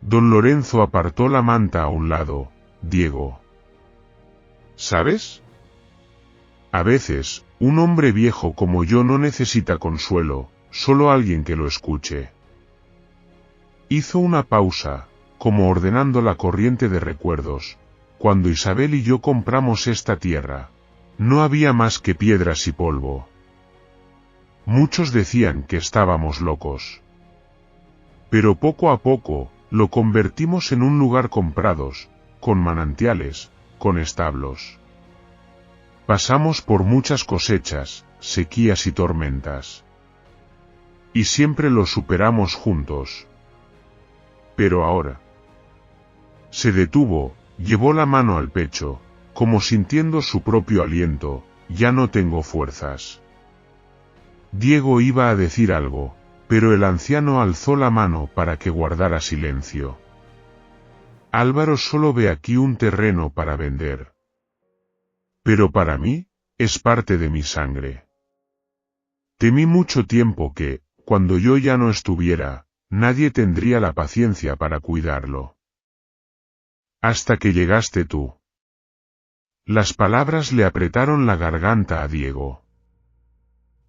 Don Lorenzo apartó la manta a un lado. Diego. ¿Sabes? A veces, un hombre viejo como yo no necesita consuelo, solo alguien que lo escuche. Hizo una pausa, como ordenando la corriente de recuerdos. Cuando Isabel y yo compramos esta tierra, no había más que piedras y polvo. Muchos decían que estábamos locos. Pero poco a poco, lo convertimos en un lugar con prados, con manantiales, con establos. Pasamos por muchas cosechas, sequías y tormentas. Y siempre lo superamos juntos. Pero ahora. Se detuvo, llevó la mano al pecho, como sintiendo su propio aliento. Ya no tengo fuerzas. Diego iba a decir algo, pero el anciano alzó la mano para que guardara silencio. Álvaro solo ve aquí un terreno para vender. Pero para mí, es parte de mi sangre. Temí mucho tiempo que, cuando yo ya no estuviera, nadie tendría la paciencia para cuidarlo. Hasta que llegaste tú. Las palabras le apretaron la garganta a Diego.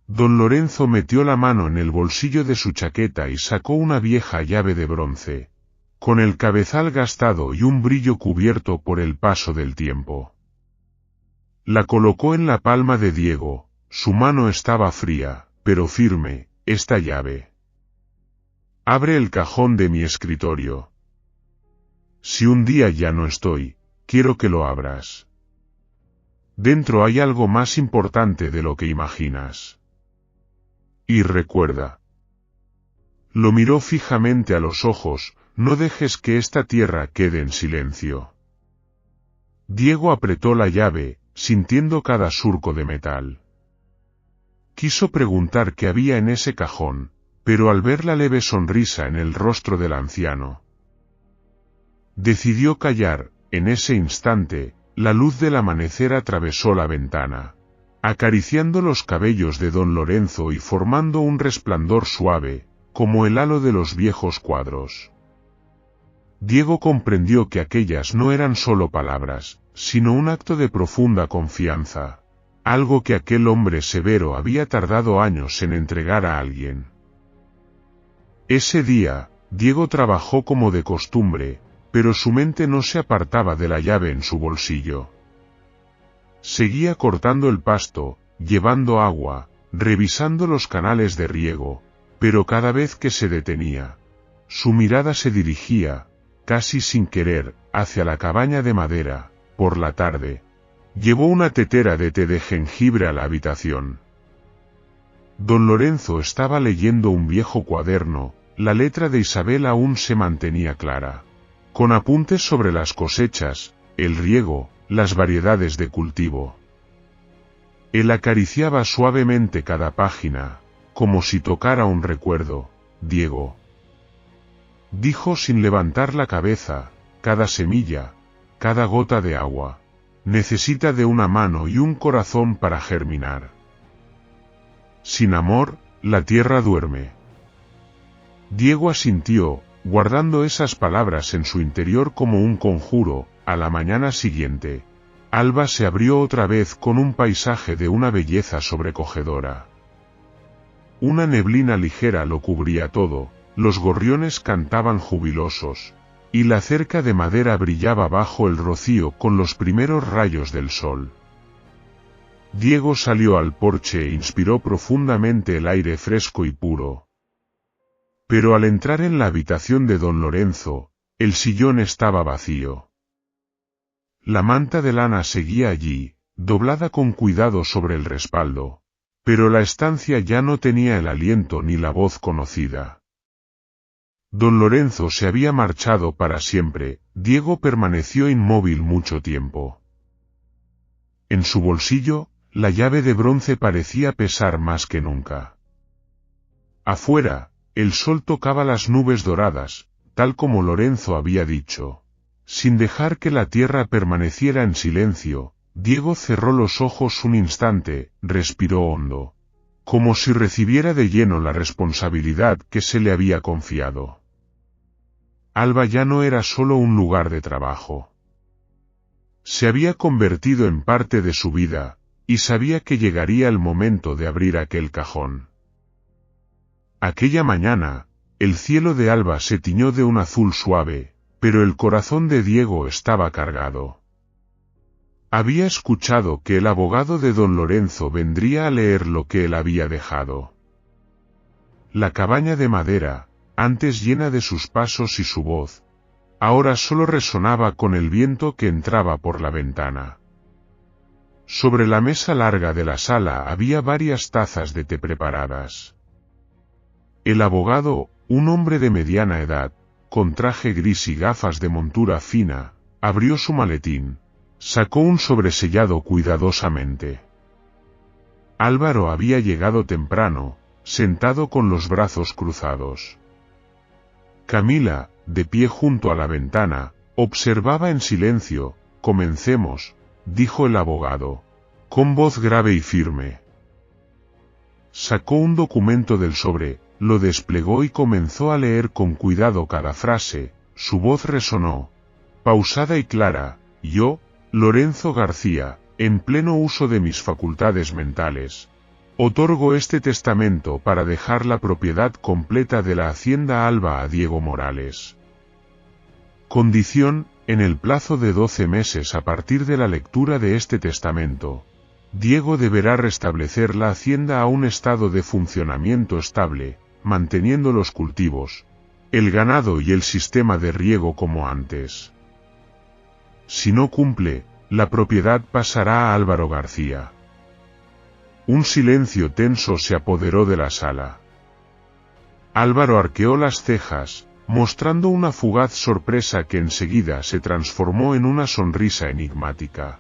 Don Lorenzo metió la mano en el bolsillo de su chaqueta y sacó una vieja llave de bronce, con el cabezal gastado y un brillo cubierto por el paso del tiempo. La colocó en la palma de Diego. Su mano estaba fría, pero firme. Esta llave. Abre el cajón de mi escritorio. Si un día ya no estoy, quiero que lo abras. Dentro hay algo más importante de lo que imaginas. Y recuerda. Lo miró fijamente a los ojos. No dejes que esta tierra quede en silencio. Diego apretó la llave, sintiendo cada surco de metal. Quiso preguntar qué había en ese cajón, pero al ver la leve sonrisa en el rostro del anciano, decidió callar. En ese instante, la luz del amanecer atravesó la ventana, acariciando los cabellos de don Lorenzo y formando un resplandor suave, como el halo de los viejos cuadros. Diego comprendió que aquellas no eran solo palabras, sino un acto de profunda confianza, algo que aquel hombre severo había tardado años en entregar a alguien. Ese día, Diego trabajó como de costumbre, pero su mente no se apartaba de la llave en su bolsillo. Seguía cortando el pasto, llevando agua, revisando los canales de riego, pero cada vez que se detenía, su mirada se dirigía, casi sin querer, hacia la cabaña de madera. Por la tarde, llevó una tetera de té de jengibre a la habitación. Don Lorenzo estaba leyendo un viejo cuaderno. La letra de Isabel aún se mantenía clara, con apuntes sobre las cosechas, el riego, las variedades de cultivo. Él acariciaba suavemente cada página, como si tocara un recuerdo. Diego, dijo sin levantar la cabeza, cada semilla, cada gota de agua, necesita de una mano y un corazón para germinar. Sin amor, la tierra duerme. Diego asintió, guardando esas palabras en su interior como un conjuro. A la mañana siguiente, Alba se abrió otra vez con un paisaje de una belleza sobrecogedora. Una neblina ligera lo cubría todo, los gorriones cantaban jubilosos, y la cerca de madera brillaba bajo el rocío con los primeros rayos del sol. Diego salió al porche e inspiró profundamente el aire fresco y puro. Pero al entrar en la habitación de don Lorenzo, el sillón estaba vacío. La manta de lana seguía allí, doblada con cuidado sobre el respaldo, pero la estancia ya no tenía el aliento ni la voz conocida. Don Lorenzo se había marchado para siempre. Diego permaneció inmóvil mucho tiempo. En su bolsillo, la llave de bronce parecía pesar más que nunca. Afuera, el sol tocaba las nubes doradas, tal como Lorenzo había dicho. Sin dejar que la tierra permaneciera en silencio, Diego cerró los ojos un instante, respiró hondo, como si recibiera de lleno la responsabilidad que se le había confiado. Alba ya no era solo un lugar de trabajo. Se había convertido en parte de su vida, y sabía que llegaría el momento de abrir aquel cajón. Aquella mañana, el cielo de Alba se tiñó de un azul suave, pero el corazón de Diego estaba cargado. Había escuchado que el abogado de don Lorenzo vendría a leer lo que él había dejado. La cabaña de madera, antes llena de sus pasos y su voz, ahora solo resonaba con el viento que entraba por la ventana. Sobre la mesa larga de la sala había varias tazas de té preparadas. El abogado, un hombre de mediana edad, con traje gris y gafas de montura fina, abrió su maletín, sacó un sobresellado cuidadosamente. Álvaro había llegado temprano, sentado con los brazos cruzados. Camila, de pie junto a la ventana, observaba en silencio. Comencemos, dijo el abogado, con voz grave y firme. Sacó un documento del sobre, lo desplegó y comenzó a leer con cuidado cada frase. Su voz resonó, pausada y clara. Yo, Lorenzo García, en pleno uso de mis facultades mentales, otorgo este testamento para dejar la propiedad completa de la hacienda Alba a Diego Morales. Condición, en el plazo de 12 meses a partir de la lectura de este testamento, Diego deberá restablecer la hacienda a un estado de funcionamiento estable, manteniendo los cultivos, el ganado y el sistema de riego como antes. Si no cumple, la propiedad pasará a Álvaro García. Un silencio tenso se apoderó de la sala. Álvaro arqueó las cejas, mostrando una fugaz sorpresa que enseguida se transformó en una sonrisa enigmática.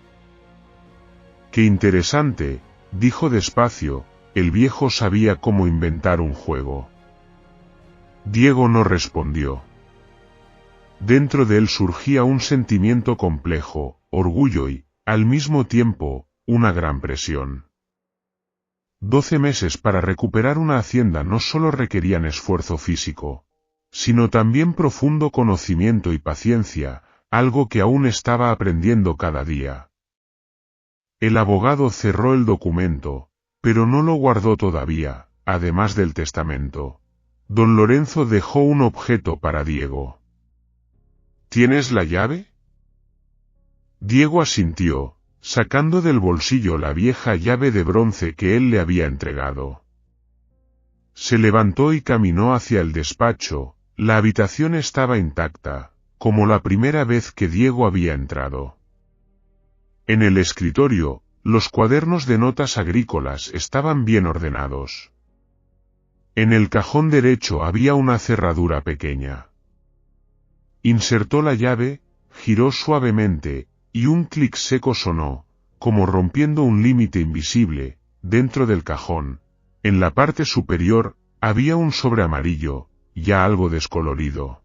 «Qué interesante», dijo despacio. El viejo sabía cómo inventar un juego. Diego no respondió. Dentro de él surgía un sentimiento complejo, orgullo y, al mismo tiempo, una gran presión. 12 meses para recuperar una hacienda no solo requerían esfuerzo físico, sino también profundo conocimiento y paciencia, algo que aún estaba aprendiendo cada día. El abogado cerró el documento, pero no lo guardó todavía. Además del testamento, don Lorenzo dejó un objeto para Diego. ¿Tienes la llave? Diego asintió, sacando del bolsillo la vieja llave de bronce que él le había entregado. Se levantó y caminó hacia el despacho. La habitación estaba intacta, como la primera vez que Diego había entrado. En el escritorio, los cuadernos de notas agrícolas estaban bien ordenados. En el cajón derecho había una cerradura pequeña. Insertó la llave, giró suavemente, y un clic seco sonó, como rompiendo un límite invisible. Dentro del cajón, en la parte superior, había un sobre amarillo, ya algo descolorido.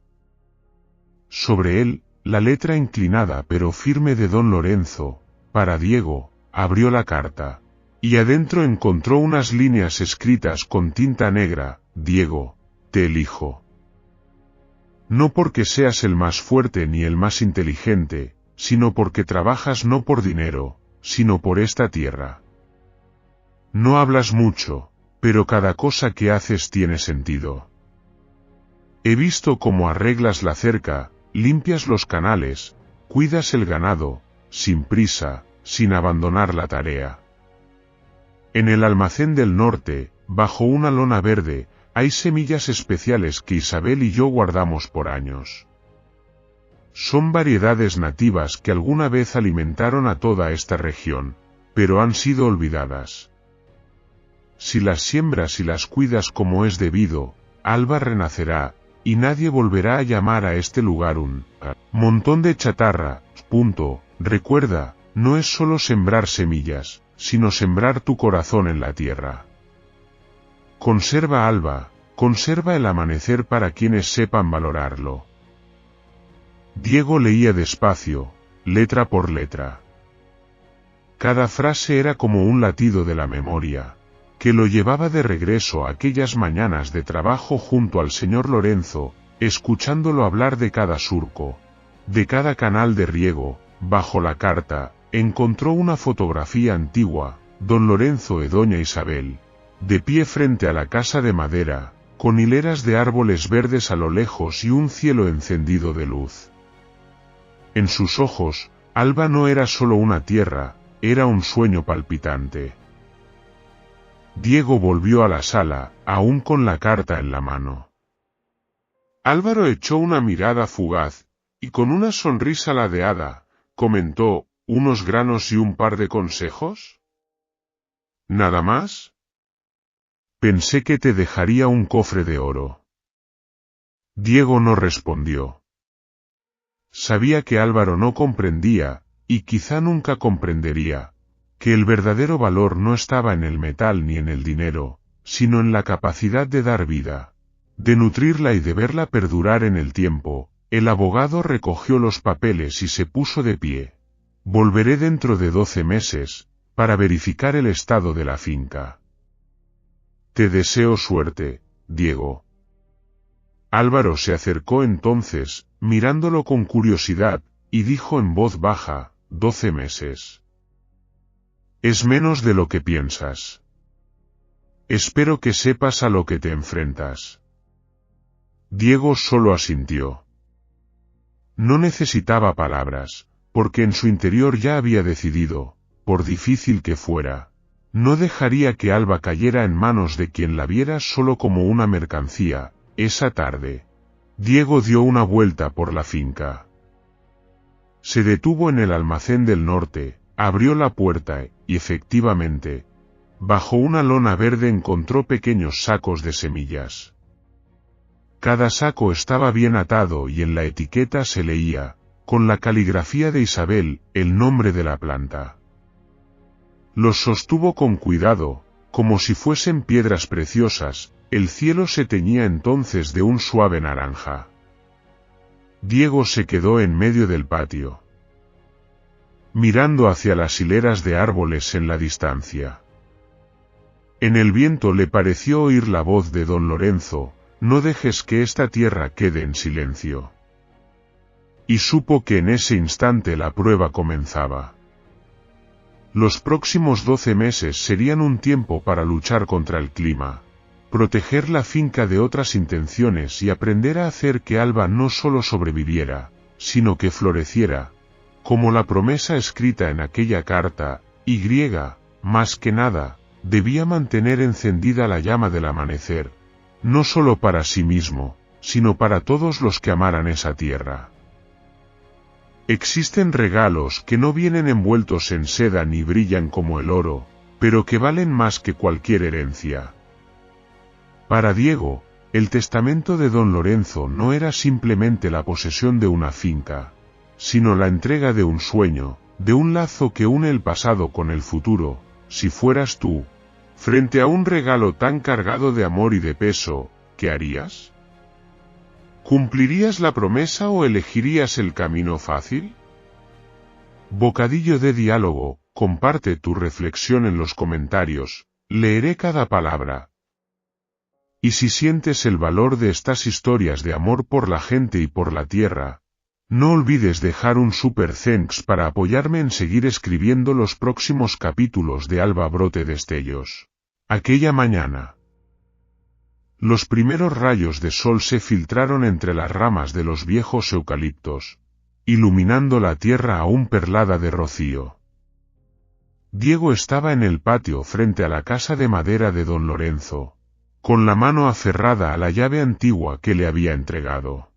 Sobre él, la letra inclinada pero firme de don Lorenzo, para Diego. Abrió la carta, y adentro encontró unas líneas escritas con tinta negra. Diego, te elijo. No porque seas el más fuerte ni el más inteligente, sino porque trabajas no por dinero, sino por esta tierra. No hablas mucho, pero cada cosa que haces tiene sentido. He visto cómo arreglas la cerca, limpias los canales, cuidas el ganado, sin prisa, sin abandonar la tarea. En el almacén del norte, bajo una lona verde, hay semillas especiales que Isabel y yo guardamos por años. Son variedades nativas que alguna vez alimentaron a toda esta región, pero han sido olvidadas. Si las siembras y las cuidas como es debido, Alba renacerá, y nadie volverá a llamar a este lugar un montón de chatarra. Recuerda, no es solo sembrar semillas, sino sembrar tu corazón en la tierra. Conserva Alba, conserva el amanecer para quienes sepan valorarlo. Diego leía despacio, letra por letra. Cada frase era como un latido de la memoria, que lo llevaba de regreso a aquellas mañanas de trabajo junto al señor Lorenzo, escuchándolo hablar de cada surco, de cada canal de riego. Bajo la carta, encontró una fotografía antigua, don Lorenzo y doña Isabel, de pie frente a la casa de madera, con hileras de árboles verdes a lo lejos y un cielo encendido de luz. En sus ojos, Alba no era solo una tierra, era un sueño palpitante. Diego volvió a la sala, aún con la carta en la mano. Álvaro echó una mirada fugaz, y con una sonrisa ladeada, comentó, ¿unos granos y un par de consejos? ¿Nada más? Pensé que te dejaría un cofre de oro. Diego no respondió. Sabía que Álvaro no comprendía, y quizá nunca comprendería, que el verdadero valor no estaba en el metal ni en el dinero, sino en la capacidad de dar vida, de nutrirla y de verla perdurar en el tiempo. El abogado recogió los papeles y se puso de pie. Volveré dentro de 12 meses, para verificar el estado de la finca. Te deseo suerte, Diego. Álvaro se acercó entonces, mirándolo con curiosidad, y dijo en voz baja, 12 meses. Es menos de lo que piensas. Espero que sepas a lo que te enfrentas. Diego solo asintió. No necesitaba palabras, porque en su interior ya había decidido, por difícil que fuera, no dejaría que Alba cayera en manos de quien la viera solo como una mercancía. Esa tarde, Diego dio una vuelta por la finca. Se detuvo en el almacén del norte, abrió la puerta y efectivamente, bajo una lona verde encontró pequeños sacos de semillas. Cada saco estaba bien atado y en la etiqueta se leía, con la caligrafía de Isabel, el nombre de la planta. Los sostuvo con cuidado, como si fuesen piedras preciosas. El cielo se teñía entonces de un suave naranja. Diego se quedó en medio del patio, mirando hacia las hileras de árboles en la distancia. En el viento le pareció oír la voz de don Lorenzo, no dejes que esta tierra quede en silencio. Y supo que en ese instante la prueba comenzaba. Los próximos 12 meses serían un tiempo para luchar contra el clima, proteger la finca de otras intenciones y aprender a hacer que Alba no solo sobreviviera, sino que floreciera, como la promesa escrita en aquella carta. Y, más que nada, debía mantener encendida la llama del amanecer, no solo para sí mismo, sino para todos los que amaran esa tierra. Existen regalos que no vienen envueltos en seda ni brillan como el oro, pero que valen más que cualquier herencia. Para Diego, el testamento de don Lorenzo no era simplemente la posesión de una finca, sino la entrega de un sueño, de un lazo que une el pasado con el futuro. Si fueras tú, frente a un regalo tan cargado de amor y de peso, ¿qué harías? ¿Cumplirías la promesa o elegirías el camino fácil? Bocadillo de diálogo, comparte tu reflexión en los comentarios, leeré cada palabra. Y si sientes el valor de estas historias de amor por la gente y por la tierra, no olvides dejar un super thanks para apoyarme en seguir escribiendo los próximos capítulos de Alba Brote Destellos. Aquella mañana, los primeros rayos de sol se filtraron entre las ramas de los viejos eucaliptos, iluminando la tierra aún perlada de rocío. Diego estaba en el patio frente a la casa de madera de don Lorenzo, con la mano aferrada a la llave antigua que le había entregado.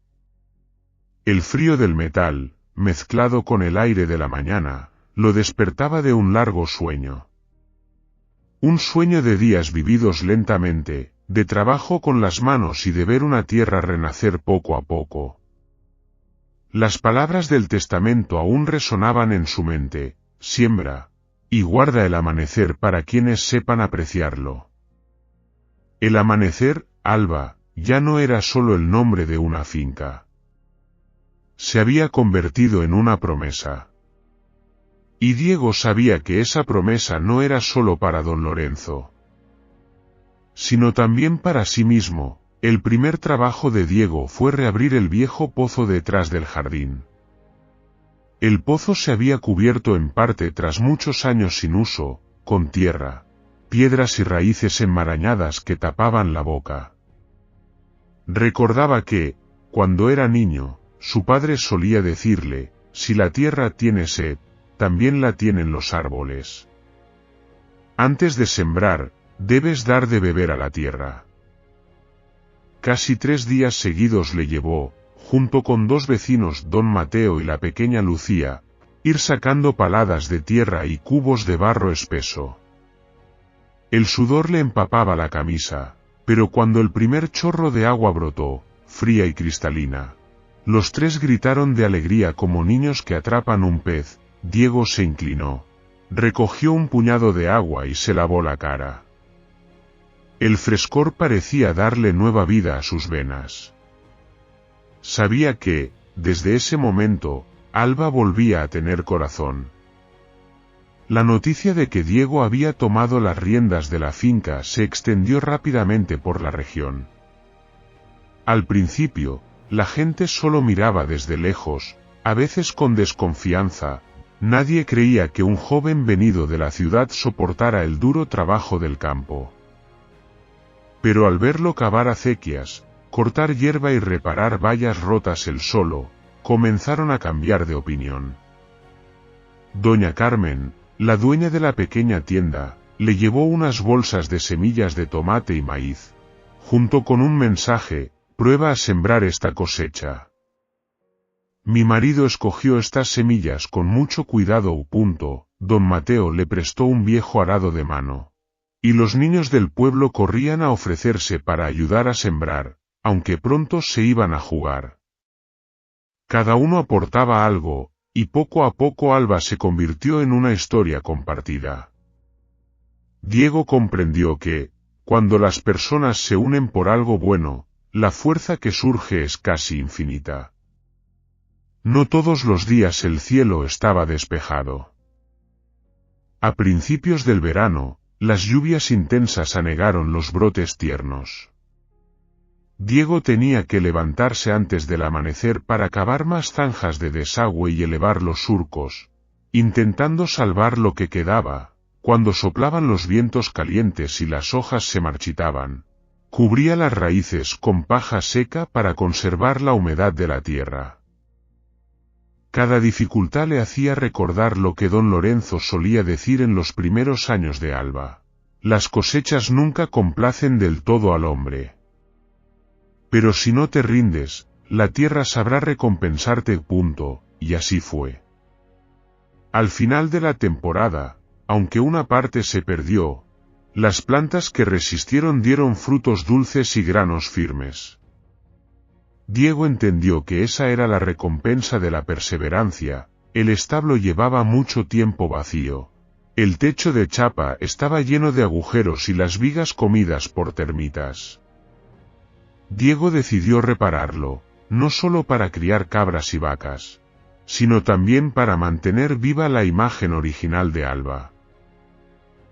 El frío del metal, mezclado con el aire de la mañana, lo despertaba de un largo sueño. Un sueño de días vividos lentamente, de trabajo con las manos y de ver una tierra renacer poco a poco. Las palabras del testamento aún resonaban en su mente: siembra, y guarda el amanecer para quienes sepan apreciarlo. El amanecer, Alba, ya no era solo el nombre de una finca. Se había convertido en una promesa. Y Diego sabía que esa promesa no era solo para don Lorenzo, sino también para sí mismo. El primer trabajo de Diego fue reabrir el viejo pozo detrás del jardín. El pozo se había cubierto en parte tras muchos años sin uso, con tierra, piedras y raíces enmarañadas que tapaban la boca. Recordaba que, cuando era niño, su padre solía decirle: si la tierra tiene sed, también la tienen los árboles. Antes de sembrar, debes dar de beber a la tierra. Casi 3 días seguidos le llevó, junto con 2 vecinos, don Mateo y la pequeña Lucía, ir sacando paladas de tierra y cubos de barro espeso. El sudor le empapaba la camisa, pero cuando el primer chorro de agua brotó, fría y cristalina, los 3 gritaron de alegría como niños que atrapan un pez. Diego se inclinó, recogió un puñado de agua y se lavó la cara. El frescor parecía darle nueva vida a sus venas. Sabía que, desde ese momento, Alba volvía a tener corazón. La noticia de que Diego había tomado las riendas de la finca se extendió rápidamente por la región. Al principio, la gente solo miraba desde lejos, a veces con desconfianza. Nadie creía que un joven venido de la ciudad soportara el duro trabajo del campo. Pero al verlo cavar acequias, cortar hierba y reparar vallas rotas él solo, comenzaron a cambiar de opinión. Doña Carmen, la dueña de la pequeña tienda, le llevó unas bolsas de semillas de tomate y maíz, junto con un mensaje: prueba a sembrar esta cosecha. Mi marido escogió estas semillas con mucho cuidado. Don Mateo le prestó un viejo arado de mano. Y los niños del pueblo corrían a ofrecerse para ayudar a sembrar, aunque pronto se iban a jugar. Cada uno aportaba algo, y poco a poco Alba se convirtió en una historia compartida. Diego comprendió que, cuando las personas se unen por algo bueno, la fuerza que surge es casi infinita. No todos los días el cielo estaba despejado. A principios del verano, las lluvias intensas anegaron los brotes tiernos. Diego tenía que levantarse antes del amanecer para cavar más zanjas de desagüe y elevar los surcos, intentando salvar lo que quedaba. Cuando soplaban los vientos calientes y las hojas se marchitaban, cubría las raíces con paja seca para conservar la humedad de la tierra. Cada dificultad le hacía recordar lo que don Lorenzo solía decir en los primeros años de Alba: las cosechas nunca complacen del todo al hombre. Pero si no te rindes, la tierra sabrá recompensarte. Y así fue. Al final de la temporada, aunque una parte se perdió, las plantas que resistieron dieron frutos dulces y granos firmes. Diego entendió que esa era la recompensa de la perseverancia. El establo llevaba mucho tiempo vacío. El techo de chapa estaba lleno de agujeros y las vigas comidas por termitas. Diego decidió repararlo, no solo para criar cabras y vacas, sino también para mantener viva la imagen original de Alba.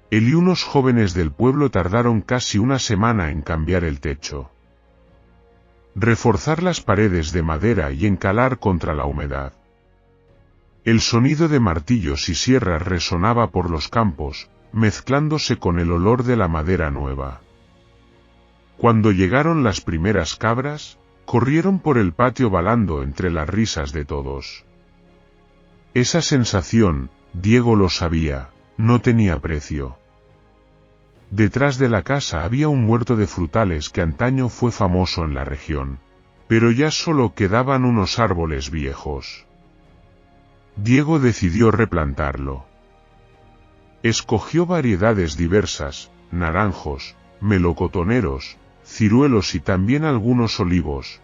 Él y unos jóvenes del pueblo tardaron casi una semana en cambiar el techo, reforzar las paredes de madera y encalar contra la humedad. El sonido de martillos y sierras resonaba por los campos, mezclándose con el olor de la madera nueva. Cuando llegaron las primeras cabras, corrieron por el patio balando entre las risas de todos. Esa sensación, Diego lo sabía, no tenía precio. Detrás de la casa había un huerto de frutales que antaño fue famoso en la región, pero ya solo quedaban unos árboles viejos. Diego decidió replantarlo. Escogió variedades diversas, naranjos, melocotoneros, ciruelos y también algunos olivos,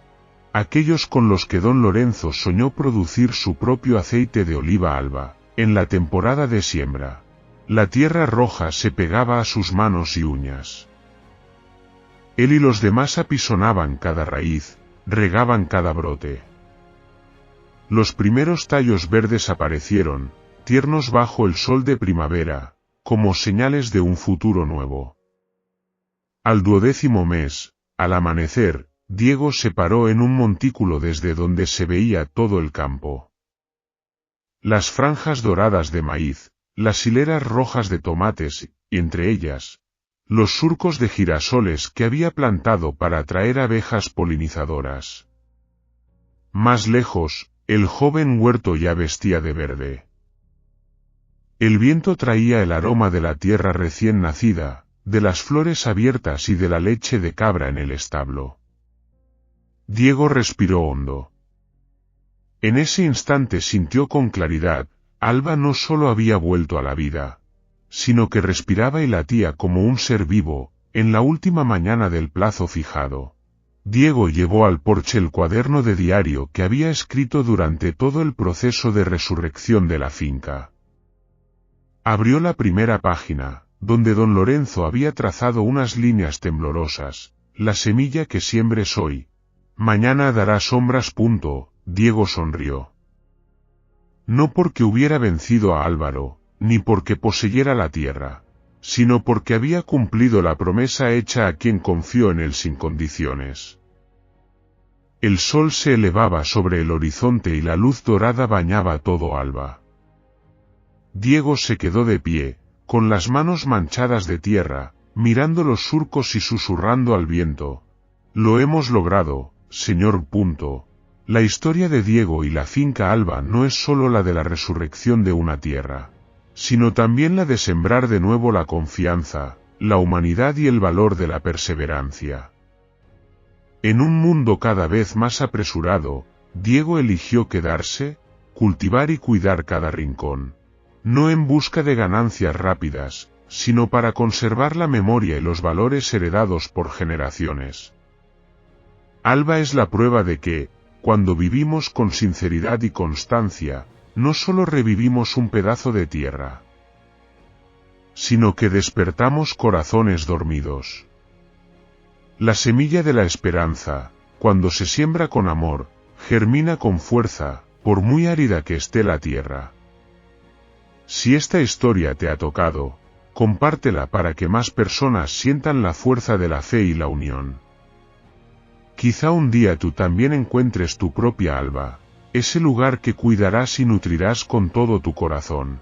aquellos con los que don Lorenzo soñó producir su propio aceite de oliva alba, en la temporada de siembra. La tierra roja se pegaba a sus manos y uñas. Él y los demás apisonaban cada raíz, regaban cada brote. Los primeros tallos verdes aparecieron, tiernos bajo el sol de primavera, como señales de un futuro nuevo. Al 12º mes, al amanecer, Diego se paró en un montículo desde donde se veía todo el campo. Las franjas doradas de maíz, las hileras rojas de tomates, y entre ellas, los surcos de girasoles que había plantado para atraer abejas polinizadoras. Más lejos, el joven huerto ya vestía de verde. El viento traía el aroma de la tierra recién nacida, de las flores abiertas y de la leche de cabra en el establo. Diego respiró hondo. En ese instante sintió con claridad, Alba no solo había vuelto a la vida, sino que respiraba y latía como un ser vivo, en la última mañana del plazo fijado. Diego llevó al porche el cuaderno de diario que había escrito durante todo el proceso de resurrección de la finca. Abrió la primera página, donde don Lorenzo había trazado unas líneas temblorosas: la semilla que siembres hoy, mañana dará sombras. Diego sonrió. No porque hubiera vencido a Álvaro, ni porque poseyera la tierra, sino porque había cumplido la promesa hecha a quien confió en él sin condiciones. El sol se elevaba sobre el horizonte y la luz dorada bañaba todo Alba. Diego se quedó de pie, con las manos manchadas de tierra, mirando los surcos y susurrando al viento: lo hemos logrado, señor. La historia de Diego y la finca Alba no es solo la de la resurrección de una tierra, sino también la de sembrar de nuevo la confianza, la humanidad y el valor de la perseverancia. En un mundo cada vez más apresurado, Diego eligió quedarse, cultivar y cuidar cada rincón, no en busca de ganancias rápidas, sino para conservar la memoria y los valores heredados por generaciones. Alba es la prueba de que, cuando vivimos con sinceridad y constancia, no solo revivimos un pedazo de tierra, sino que despertamos corazones dormidos. La semilla de la esperanza, cuando se siembra con amor, germina con fuerza, por muy árida que esté la tierra. Si esta historia te ha tocado, compártela para que más personas sientan la fuerza de la fe y la unión. Quizá un día tú también encuentres tu propia Alba, ese lugar que cuidarás y nutrirás con todo tu corazón.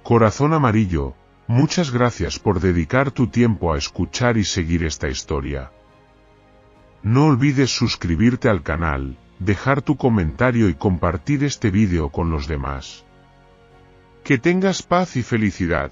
Corazón amarillo, muchas gracias por dedicar tu tiempo a escuchar y seguir esta historia. No olvides suscribirte al canal, dejar tu comentario y compartir este vídeo con los demás. Que tengas paz y felicidad.